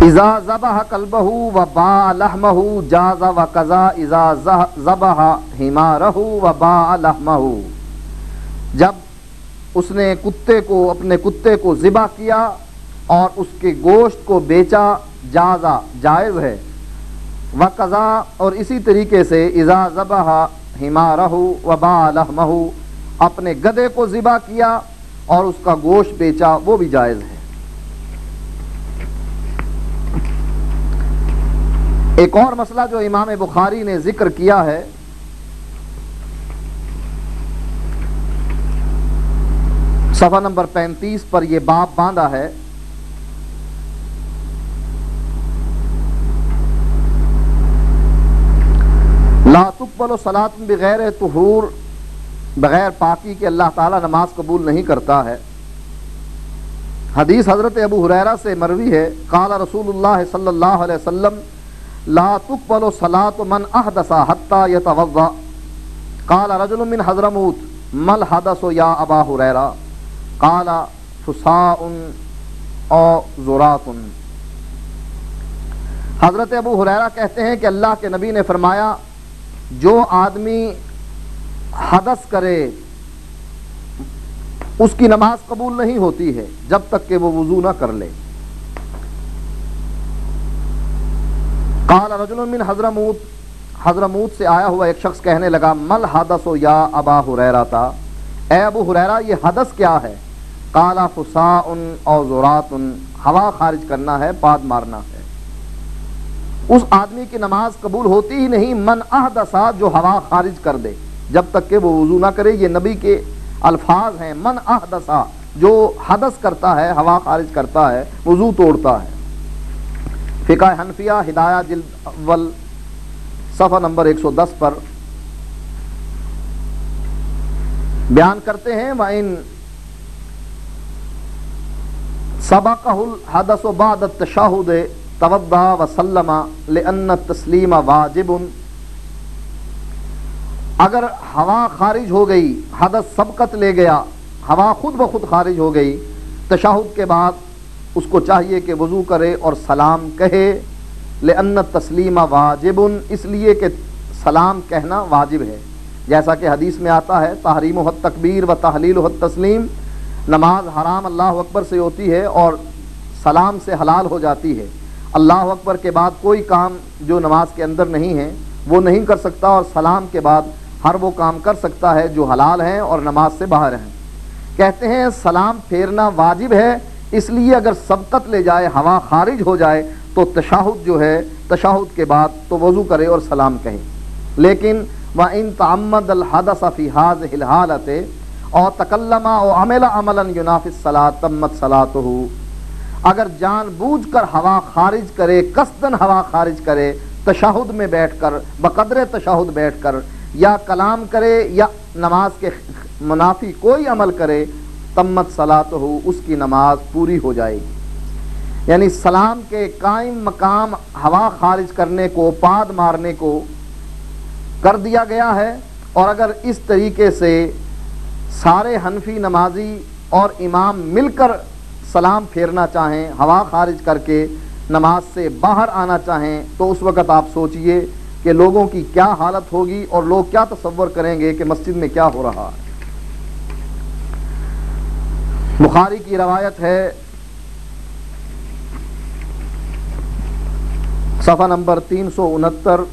اذا ذبح کلبہ وباع لحمہ جاز وقضا اذا ذبح حمارہ وباع لحمہ، جب اس نے اپنے کتے کو ذبح کیا اور اس کے گوشت کو بیچا، جازا جائز ہے، وقضا اور اسی طریقے سے اذا ذبح حمارہ وباع لحمہ، اپنے گدھے کو ذبح کیا اور اس کا گوشت بیچا، وہ بھی جائز ہے۔ ایک اور مسئلہ جو امام بخاری نے ذکر کیا ہے، صفحہ نمبر 35 پر یہ باب باندھا ہے، لا تقبل صلاۃ بغیر طہور، بغیر پاکی کے اللہ تعالیٰ نماز قبول نہیں کرتا ہے۔ حدیث حضرت ابو ہریرہ سے مروی ہے، قال رسول اللہ صلی اللہ علیہ وسلم لا تقبل صلاۃ من احدث حتى يتوضا، قال رجل من حضرموت ما الحدث یا ابا ہریرہ، قال فساء او زرات۔ حضرت ابو ہریرہ کہتے ہیں کہ اللہ کے نبی نے فرمایا، جو آدمی حدث کرے اس کی نماز قبول نہیں ہوتی ہے جب تک کہ وہ وضو نہ کر لے۔ قال رجل من حضرموت، حضرموت سے آیا ہوا ایک شخص کہنے لگا، مل حدث یا ابا ہریرہ، اے ابو ہریرہ یہ حدث کیا ہے؟ قال فساء او زرات، ہوا خارج کرنا ہے، پاد مارنا ہے۔ اس آدمی کی نماز قبول ہوتی ہی نہیں، من احدث، جو ہوا خارج کر دے جب تک کہ وہ وضو نہ کرے۔ یہ نبی کے الفاظ ہیں، من احدث، جو حدث کرتا ہے، ہوا خارج کرتا ہے، وضو توڑتا ہے۔ فقہ حنفیہ ہدایہ جلد اول صفحہ نمبر 110 پر بیان کرتے ہیں، وَإِن سَبَقَهُ الْحَدَثُ بَعْدَ التَّشَهُّدِ تَوَضَّأَ وَسَلَّمَ لِأَنَّ التَّسْلِيمَ وَاجِبٌ، اگر ہوا خارج ہو گئی، حدث سبقت لے گیا، ہوا خود بخود خارج ہو گئی، تشہد کے بعد اس کو چاہیے کہ وضو کرے اور سلام کہے، لأن التسلیم واجب، اس لیے کہ سلام کہنا واجب ہے، جیسا کہ حدیث میں آتا ہے تحریمہ التکبیر و تحلیلہ التسلیم، نماز حرام اللہ اکبر سے ہوتی ہے اور سلام سے حلال ہو جاتی ہے۔ اللہ اکبر کے بعد کوئی کام جو نماز کے اندر نہیں ہے وہ نہیں کر سکتا، اور سلام کے بعد ہر وہ کام کر سکتا ہے جو حلال ہیں اور نماز سے باہر ہیں۔ کہتے ہیں سلام پھیرنا واجب ہے، اس لیے اگر سبقت لے جائے، ہوا خارج ہو جائے تو تشہد جو ہے، تشہد کے بعد تو وضو کرے اور سلام کہے۔ لیکن وَإِن تَعَمَّدَ الْحَدَثَ فِي هَذِهِ الْحَالَةِ أَوْ تَكَلَّمَ أَوْ عَمِلَ عَمَلًا يُنَافِي الصَّلَاةَ تَمَّتْ صَلَاتُهُ، اگر جان بوجھ کر ہوا خارج کرے، قصداً ہوا خارج کرے، تشہد میں بیٹھ کر، بقدر تشہد بیٹھ کر، یا کلام کرے یا نماز کے منافی کوئی عمل کرے، تمت صلاتہ، اس کی نماز پوری ہو جائے گی۔ یعنی سلام کے قائم مقام ہوا خارج کرنے کو، پاد مارنے کو کر دیا گیا ہے، اور اگر اس طریقے سے سارے حنفی نمازی اور امام مل کر سلام پھیرنا چاہیں، ہوا خارج کر کے نماز سے باہر آنا چاہیں، تو اس وقت آپ سوچئے کہ لوگوں کی کیا حالت ہوگی اور لوگ کیا تصور کریں گے کہ مسجد میں کیا ہو رہا ہے۔ بخاری کی روایت ہے، صفحہ نمبر 369،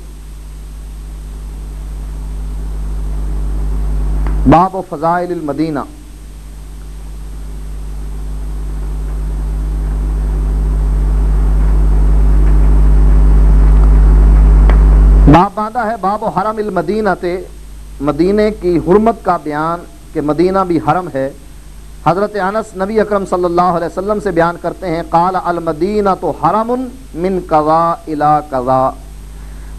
باب فضائل المدینہ۔ باب باندھا ہے باب حرم المدینہ، مدینے کی حرمت کا بیان کہ مدینہ بھی حرم ہے۔ حضرت انس نبی اکرم صلی اللہ علیہ وسلم سے بیان کرتے ہیں، قال المدینہ تو حرم من قضا الی قضا،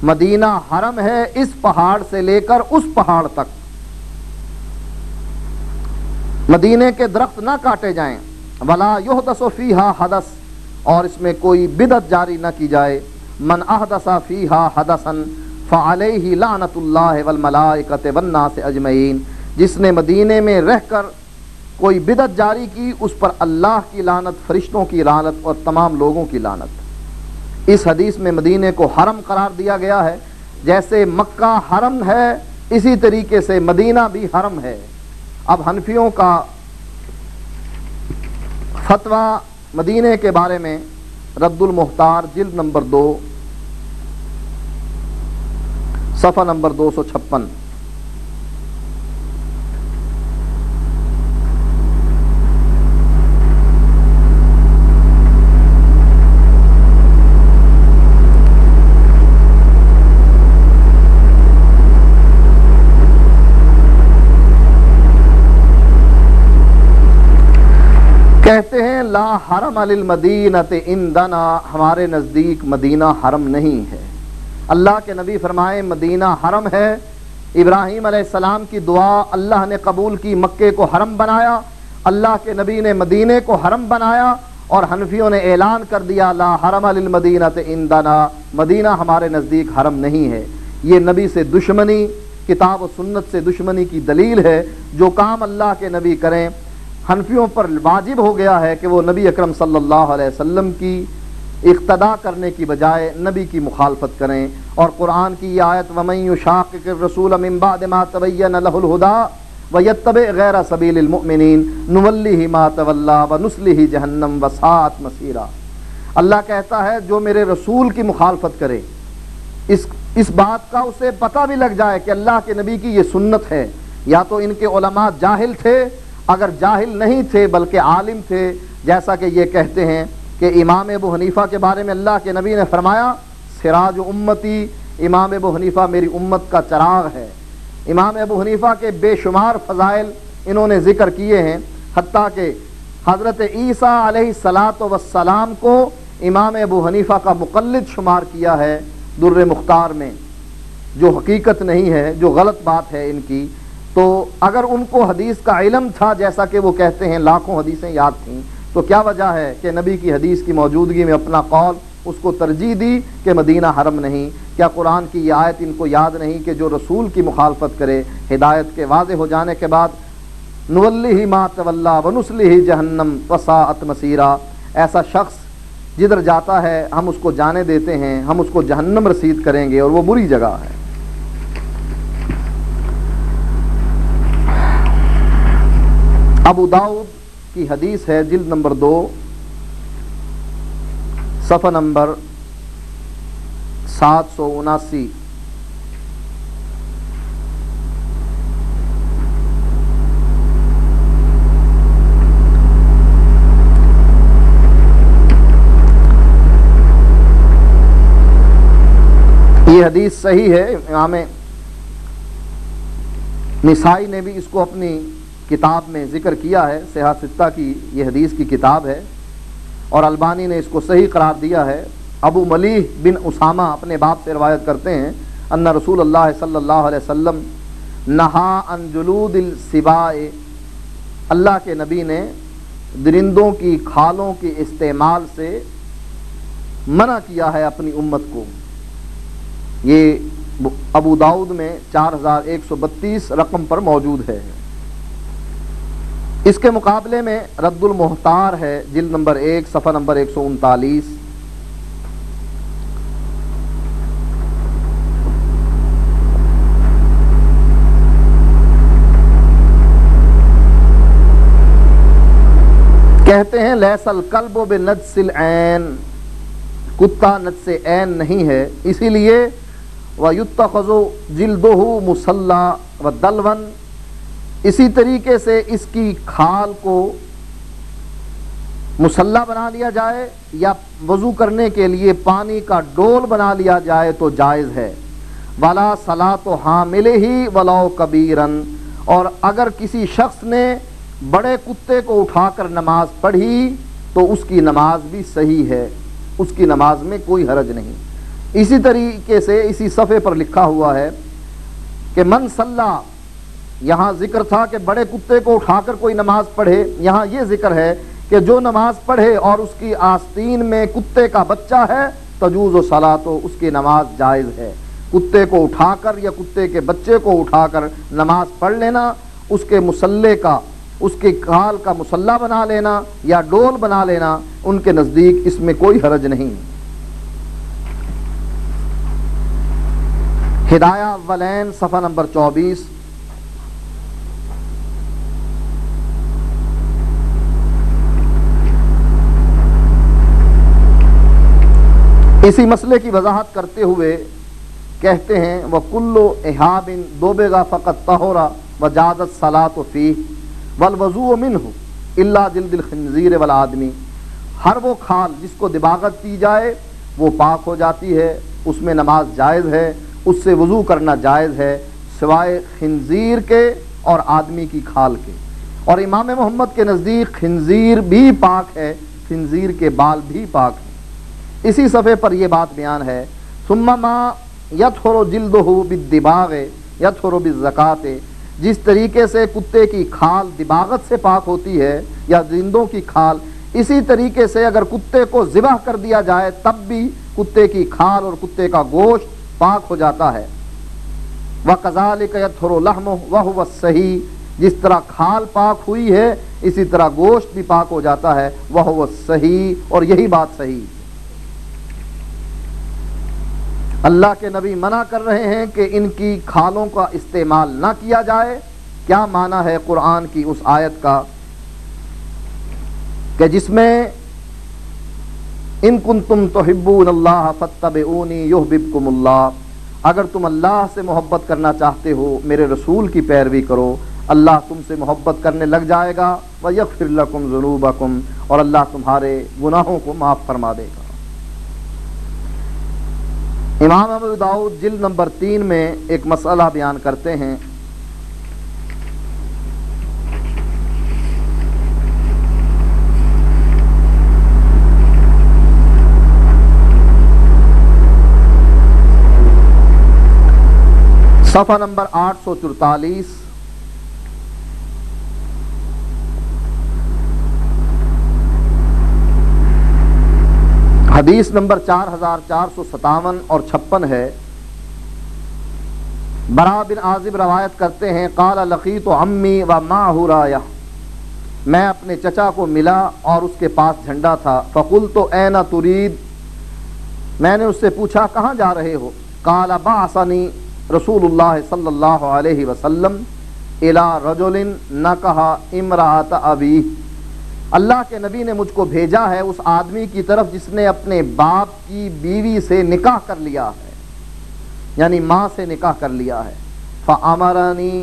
مدینہ حرم ہے اس پہاڑ سے لے کر اس پہاڑ تک، مدینے کے درخت نہ کاٹے جائیں، ولا یحدث فیہا حدث، اور اس میں کوئی بدعت جاری نہ کی جائے، من احدث فیہا حدثا فعلیہ لعنت اللہ والملائکۃ والناس اجمعین، جس نے مدینے میں رہ کر کوئی بدعت جاری کی اس پر اللہ کی لعنت، فرشتوں کی لعنت اور تمام لوگوں کی لعنت۔ اس حدیث میں مدینے کو حرم قرار دیا گیا ہے، جیسے مکہ حرم ہے اسی طریقے سے مدینہ بھی حرم ہے۔ اب حنفیوں کا فتویٰ مدینے کے بارے میں رد المختار جلد نمبر 2 صفحہ نمبر 256، کہتے ہیں لا حرم للمدینۃ عندنا، ہمارے نزدیک مدینہ حرم نہیں ہے۔ اللہ کے نبی فرمائے مدینہ حرم ہے۔ ابراہیم علیہ السلام کی دعا اللہ نے قبول کی، مکے کو حرم بنایا، اللہ کے نبی نے مدینے کو حرم بنایا، اور حنفیوں نے اعلان کر دیا لا حرم للمدینۃ عندنا، مدینہ ہمارے نزدیک حرم نہیں ہے۔ یہ نبی سے دشمنی، کتاب و سنت سے دشمنی کی دلیل ہے۔ جو کام اللہ کے نبی کریں، حنفیوں پر واجب ہو گیا ہے کہ وہ نبی اکرم صلی اللہ علیہ وسلم کی اقتداء کرنے کی بجائے نبی کی مخالفت کریں۔ اور قرآن کی یہ آیت وَمَن يُشَاقِقِ الرَّسُولَ مِن بَعْدِ مَا تَبَيَّنَ لَهُ الْهُدَىٰ وَيَتَّبِعْ غَيْرَ سَبِيلِ الْمُؤْمِنِينَ نُوَلِّهِ مَا تَوَلَّىٰ وَنُصْلِهِ جَهَنَّمَ وَسَاءَتْ مَصِيرًا۔ اللہ کہتا ہے جو میرے رسول کی مخالفت کرے، اس بات کا اسے پتہ بھی لگ جائے کہ اللہ کے نبی کی یہ سنت ہے، یا تو ان کے علماء جاہل تھے، اگر جاہل نہیں تھے بلکہ عالم تھے، جیسا کہ یہ کہتے ہیں کہ امام ابو حنیفہ کے بارے میں اللہ کے نبی نے فرمایا سراج امتی، امام ابو حنیفہ میری امت کا چراغ ہے۔ امام ابو حنیفہ کے بے شمار فضائل انہوں نے ذکر کیے ہیں، حتیٰ کہ حضرت عیسیٰ علیہ السلام کو امام ابو حنیفہ کا مقلد شمار کیا ہے در مختار میں، جو حقیقت نہیں ہے، جو غلط بات ہے ان کی۔ تو اگر ان کو حدیث کا علم تھا، جیسا کہ وہ کہتے ہیں لاکھوں حدیثیں یاد تھیں، تو کیا وجہ ہے کہ نبی کی حدیث کی موجودگی میں اپنا قول اس کو ترجیح دی کہ مدینہ حرم نہیں؟ کیا قرآن کی یہ آیت ان کو یاد نہیں کہ جو رسول کی مخالفت کرے ہدایت کے واضح ہو جانے کے بعد نولہ ما تولی ونصلہ جہنم وساءت مصیرا، ایسا شخص جدھر جاتا ہے ہم اس کو جانے دیتے ہیں، ہم اس کو جہنم رسید کریں گے اور وہ بری جگہ ہے۔ ابو داؤد کی حدیث ہے، جلد نمبر 2 صفحہ نمبر 779۔ یہ حدیث صحیح ہے، امام نسائی نے بھی اس کو اپنی کتاب میں ذکر کیا ہے، صحاح ستہ کی یہ حدیث کی کتاب ہے، اور البانی نے اس کو صحیح قرار دیا ہے۔ ابو ملیح بن اسامہ اپنے باپ سے روایت کرتے ہیں ان رسول اللہ صلی اللہ علیہ وسلم نہا عن جلود السباع، اللہ کے نبی نے درندوں کی کھالوں کے استعمال سے منع کیا ہے اپنی امت کو۔ یہ ابو داؤد میں 4132 رقم پر موجود ہے۔ اس کے مقابلے میں رد المحتار ہے، جلد نمبر 1 صفحہ نمبر 139۔ کہتے ہیں لیس الکلب بنجس العین، کتا نجس عین نہیں ہے، اسی لیے وَيُتَّخَذُ جِلْدُهُ مُصَلَّى وَدَلْوًا، اسی طریقے سے اس کی کھال کو مصلہ بنا لیا جائے یا وضو کرنے کے لیے پانی کا ڈول بنا لیا جائے تو جائز ہے۔ وَلَا صَلَاةُ حَامِلِهِ وَلَوْ كَبِيرًا، اور اگر کسی شخص نے بڑے کتے کو اٹھا کر نماز پڑھی تو اس کی نماز بھی صحیح ہے، اس کی نماز میں کوئی حرج نہیں۔ اسی طریقے سے اسی صفحے پر لکھا ہوا ہے کہ من صلی، یہاں ذکر تھا کہ بڑے کتے کو اٹھا کر کوئی نماز پڑھے، یہاں یہ ذکر ہے کہ جو نماز پڑھے اور اس کی آستین میں کتے کا بچہ ہے تجوز و صلاۃ، اس کی نماز جائز ہے۔ کتے کو اٹھا کر یا کتے کے بچے کو اٹھا کر نماز پڑھ لینا، اس کے مصلے کا، اس کے کھال کا مصلہ بنا لینا یا ڈول بنا لینا، ان کے نزدیک اس میں کوئی حرج نہیں۔ ہدایہ اولین صفحہ نمبر 24۔ اسی مسئلے کی وضاحت کرتے ہوئے کہتے ہیں وَكُلُّ إِحَابٍ دُبِغَ فَقَدْ طَهُرَ وَجَازَتْ الصَّلَاةُ فِيهِ وَالْوَضُوءُ مِنْهُ إِلَّا جِلْدِ الْخِنزِيرِ وَالْآدْمِ، ہر وہ کھال جس کو دباغت کی جائے وہ پاک ہو جاتی ہے، اس میں نماز جائز ہے، اس سے وضو کرنا جائز ہے، سوائے خنزیر کے اور آدمی کی کھال کے۔ اور امام محمد کے نزدیک خنزیر بھی پاک ہے، خنزیر کے بال بھی پاک ہیں۔ اسی صفحے پر یہ بات بیان ہے ثم ما یطہر جلدہ بالدباغ یطہر بالزکاۃ، جس طریقے سے کتے کی کھال دباغت سے پاک ہوتی ہے یا درندوں کی کھال، اسی طریقے سے اگر کتے کو ذبح کر دیا جائے تب بھی کتے کی کھال اور کتے کا گوشت پاک ہو جاتا ہے۔ وَكَذَلِكَ يَطْهُرُ لَحْمُهُ وَهُوَ الصَّحِيحُ، جس طرح کھال پاک ہوئی ہے اسی طرح گوشت بھی پاک ہو جاتا ہے، وَهُوَ الصَّحِيحُ، اور یہی بات صحیح ہے۔ اللہ کے نبی منع کر رہے ہیں کہ ان کی کھالوں کا استعمال نہ کیا جائے۔ کیا معنی ہے قرآن کی اس آیت کا کہ جس میں ان کنتم تحبون اللہ فاتبعونی یحببکم اللہ، اگر تم اللہ سے محبت کرنا چاہتے ہو میرے رسول کی پیروی کرو، اللہ تم سے محبت کرنے لگ جائے گا، ویغفر لکم ذنوبکم، اور اللہ تمہارے گناہوں کو معاف فرما دے گا۔ امام ابو داؤد جلد نمبر 3 میں ایک مسئلہ بیان کرتے ہیں، صفحہ نمبر 844۔ حدیث نمبر 4457 اور 56 ہے۔ برا بن عازب روایت کرتے ہیں قال لقیت عمی و معه رایہ، میں اپنے چچا کو ملا اور اس کے پاس جھنڈا تھا۔ فقلت این ترید، میں نے اس سے پوچھا کہاں جا رہے ہو؟ قال بعثنی رسول اللہ صلی اللہ علیہ وسلم الی رجل نکح امرأۃ ابی، اللہ کے نبی نے مجھ کو بھیجا ہے اس آدمی کی طرف جس نے اپنے باپ کی بیوی سے نکاح کر لیا ہے، یعنی ماں سے نکاح کر لیا ہے۔ فامرنی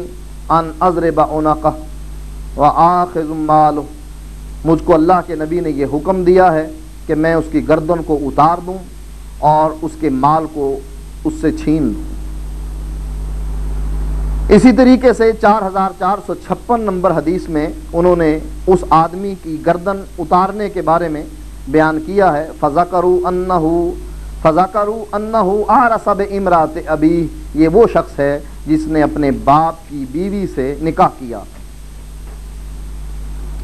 ان اضرب عنقہ وآخذ مالہ، مجھ کو اللہ کے نبی نے یہ حکم دیا ہے کہ میں اس کی گردن کو اتار دوں اور اس کے مال کو اس سے چھین دوں۔ اسی طریقے سے 4456 نمبر حدیث میں انہوں نے اس آدمی کی گردن اتارنے کے بارے میں بیان کیا ہے۔ فذکروا انہ اعرس بامرأۃ ابی، یہ وہ شخص ہے جس نے اپنے باپ کی بیوی سے نکاح کیا۔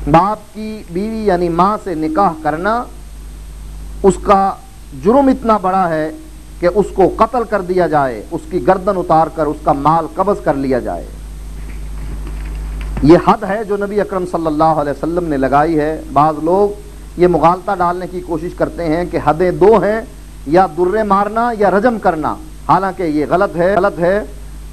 باپ کی بیوی یعنی ماں سے نکاح کرنا، اس کا جرم اتنا بڑا ہے کہ اس کو قتل کر دیا جائے، اس کی گردن اتار کر اس کا مال قبض کر لیا جائے۔ یہ حد ہے جو نبی اکرم صلی اللہ علیہ وسلم نے لگائی ہے۔ بعض لوگ یہ مغالطہ ڈالنے کی کوشش کرتے ہیں کہ حدیں دو ہیں، یا درے مارنا یا رجم کرنا، حالانکہ یہ غلط ہے۔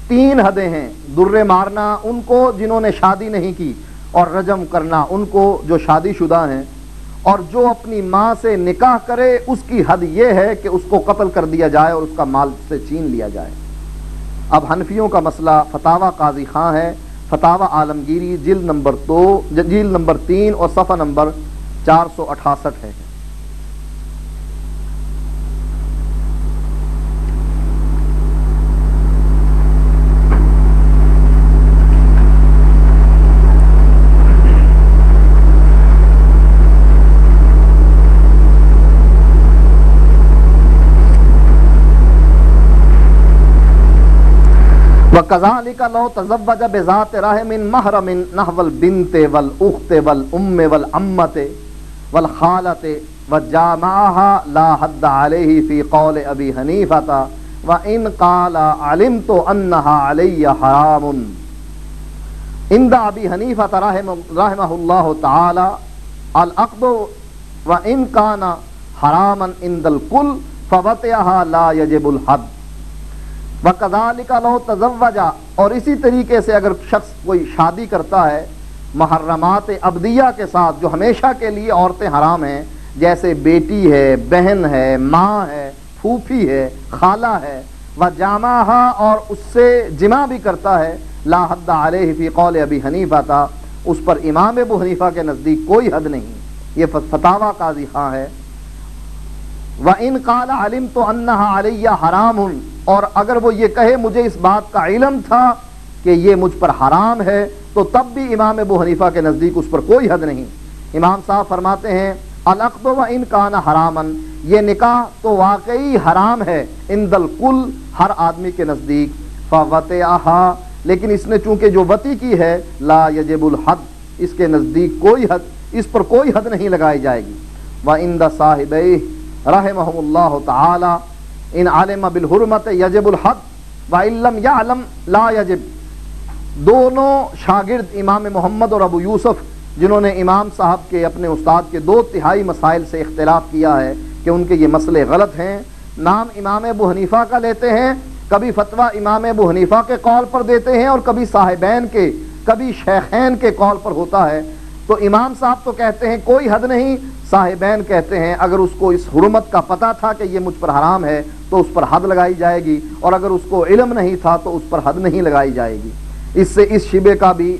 3 حدیں ہیں، درے مارنا ان کو جنہوں نے شادی نہیں کی، اور رجم کرنا ان کو جو شادی شدہ ہیں، اور جو اپنی ماں سے نکاح کرے اس کی حد یہ ہے کہ اس کو قتل کر دیا جائے اور اس کا مال سے چھین لیا جائے۔ اب حنفیوں کا مسئلہ فتاوی قاضی خاں ہے، فتاوی عالمگیری جلد نمبر 3 اور صفحہ نمبر 468 ہے۔ وَكَذَلِكَ لَوْ تَزَوَّجَ بِذَاتِ رَحِمٍ مَحْرَمٍ نَحْوَ الْبِنْتِ وَالْأُخْتِ وَالْأُمِّ وَالْعَمَّةِ وَالْخَالَةِ وَجَامَعَهَا لَا حَدَّ عَلَيْهِ فِي قَوْلِ أَبِي حَنِيفَةَ وَإِنْ قَالَ عَلِمْتُ أَنَّهَا عَلَيَّ حَرَامٌ۔ عند أبي حنيفة رحمه الله تعالى العقد وإن كان حراما عند الكل فوطئها لا يجب الحد۔ وَكَذَلِكَ لَوْ تَزَوَّجَ، اور اسی طریقے سے اگر شخص کوئی شادی کرتا ہے محرمات ابدیہ کے ساتھ جو ہمیشہ کے لیے عورتیں حرام ہیں، جیسے بیٹی ہے، بہن ہے، ماں ہے، پھوپھی ہے، خالہ ہے، وَجَامَعَهَا، اور اس سے جمع بھی کرتا ہے، لا حد علیہ فی قول ابی حنیفہ، اس پر امام ابو حنیفہ کے نزدیک کوئی حد نہیں۔ یہ فتاوی قاضی خاں ہے۔ وَإِنْ قَالَ عَلِمْتُ أَنَّهَا عَلَيَّ حَرَامٌ، اور اگر وہ یہ کہے مجھے اس بات کا علم تھا کہ یہ مجھ پر حرام ہے، تو تب بھی امام ابو حنیفہ کے نزدیک اس پر کوئی حد نہیں۔ امام صاحب فرماتے ہیں العقد وَإِنْ كَانَ حَرَامًا، یہ نکاح تو واقعی حرام ہے عند الکل، ہر آدمی کے نزدیک، فَوَطِئَهَا، لیکن اس نے چونکہ جو وطی کی ہے، لا یجب الحد، اس کے نزدیک کوئی حد، اس پر کوئی حد نہیں لگائی جائے گی۔ وَعِنْدَ صَاحِبَيْهِ رحمهم اللہ تعالی ان عالم بالحرمت یجب الحد وَإِن لَّمْ يَعْلَمْ لا یجب۔ دونوں شاگرد امام محمد اور ابو یوسف جنہوں نے امام صاحب کے اپنے استاد کے 2/3 مسائل سے اختلاف کیا ہے کہ ان کے یہ مسئلے غلط ہیں، نام امام ابو حنیفہ کا لیتے ہیں، کبھی فتویٰ امام ابو حنیفہ کے قول پر دیتے ہیں اور کبھی صاحبین کے، کبھی شیخین کے قول پر ہوتا ہے۔ تو امام صاحب تو کہتے ہیں کوئی حد نہیں، صاحبین کہتے ہیں اگر اس کو اس حرمت کا پتہ تھا کہ یہ مجھ پر حرام ہے تو اس پر حد لگائی جائے گی، اور اگر اس کو علم نہیں تھا تو اس پر حد نہیں لگائی جائے گی۔ اس سے اس شبے کا بھی،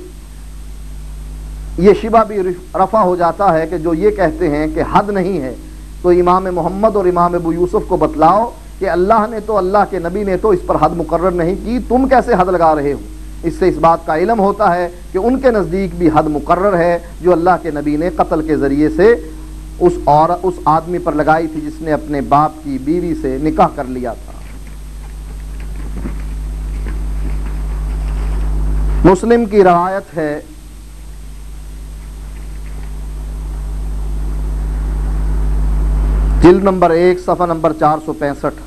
یہ شبہ بھی رفع ہو جاتا ہے کہ جو یہ کہتے ہیں کہ حد نہیں ہے، تو امام محمد اور امام ابو یوسف کو بتلاؤ کہ اللہ نے تو، اللہ کے نبی نے تو اس پر حد مقرر نہیں کی، تم کیسے حد لگا رہے ہو؟ اس سے اس بات کا علم ہوتا ہے کہ ان کے نزدیک بھی حد مقرر ہے جو اللہ کے نبی نے قتل کے ذریعے سے اس آدمی پر لگائی تھی جس نے اپنے باپ کی بیوی سے نکاح کر لیا تھا۔ مسلم کی روایت ہے جلد نمبر 1 صفحہ نمبر 465۔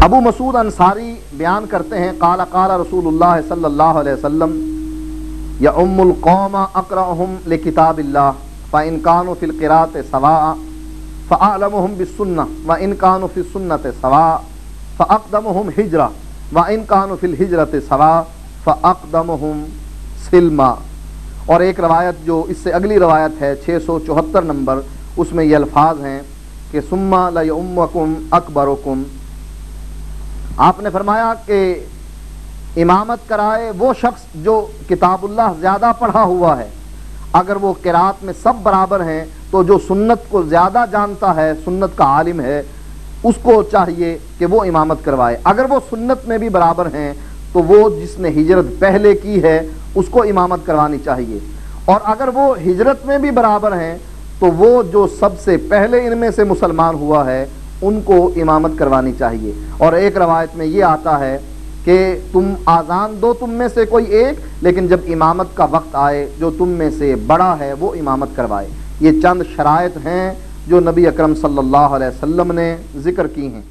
ابو مسعود انصاری بیان کرتے ہیں قال قال رسول اللہ صلی اللہ علیہ وسلم یؤم القوم اقرأهم لکتاب اللہ فإن كانوا في القراءة سواء فأعلمهم بالسنة وإن كانوا في السنة سواء فأقدمهم ہجرة وإن كانوا في الہجرة سواء فأقدمهم سلما۔ اور ایک روایت جو اس سے اگلی روایت ہے 674 نمبر، اس میں یہ الفاظ ہیں کہ ثم ليؤمكم اکبركم۔ آپ نے فرمایا کہ امامت کرائے وہ شخص جو کتاب اللہ زیادہ پڑھا ہوا ہے۔ اگر وہ قرات میں سب برابر ہیں تو جو سنت کو زیادہ جانتا ہے، سنت کا عالم ہے، اس کو چاہیے کہ وہ امامت کروائے۔ اگر وہ سنت میں بھی برابر ہیں تو وہ جس نے ہجرت پہلے کی ہے اس کو امامت کروانی چاہیے، اور اگر وہ ہجرت میں بھی برابر ہیں تو وہ جو سب سے پہلے ان میں سے مسلمان ہوا ہے ان کو امامت کروانی چاہیے۔ اور ایک روایت میں یہ آتا ہے کہ تم آذان دو تم میں سے کوئی ایک، لیکن جب امامت کا وقت آئے جو تم میں سے بڑا ہے وہ امامت کروائے۔ یہ چند شرائط ہیں جو نبی اکرم صلی اللہ علیہ وسلم نے ذکر کی ہیں۔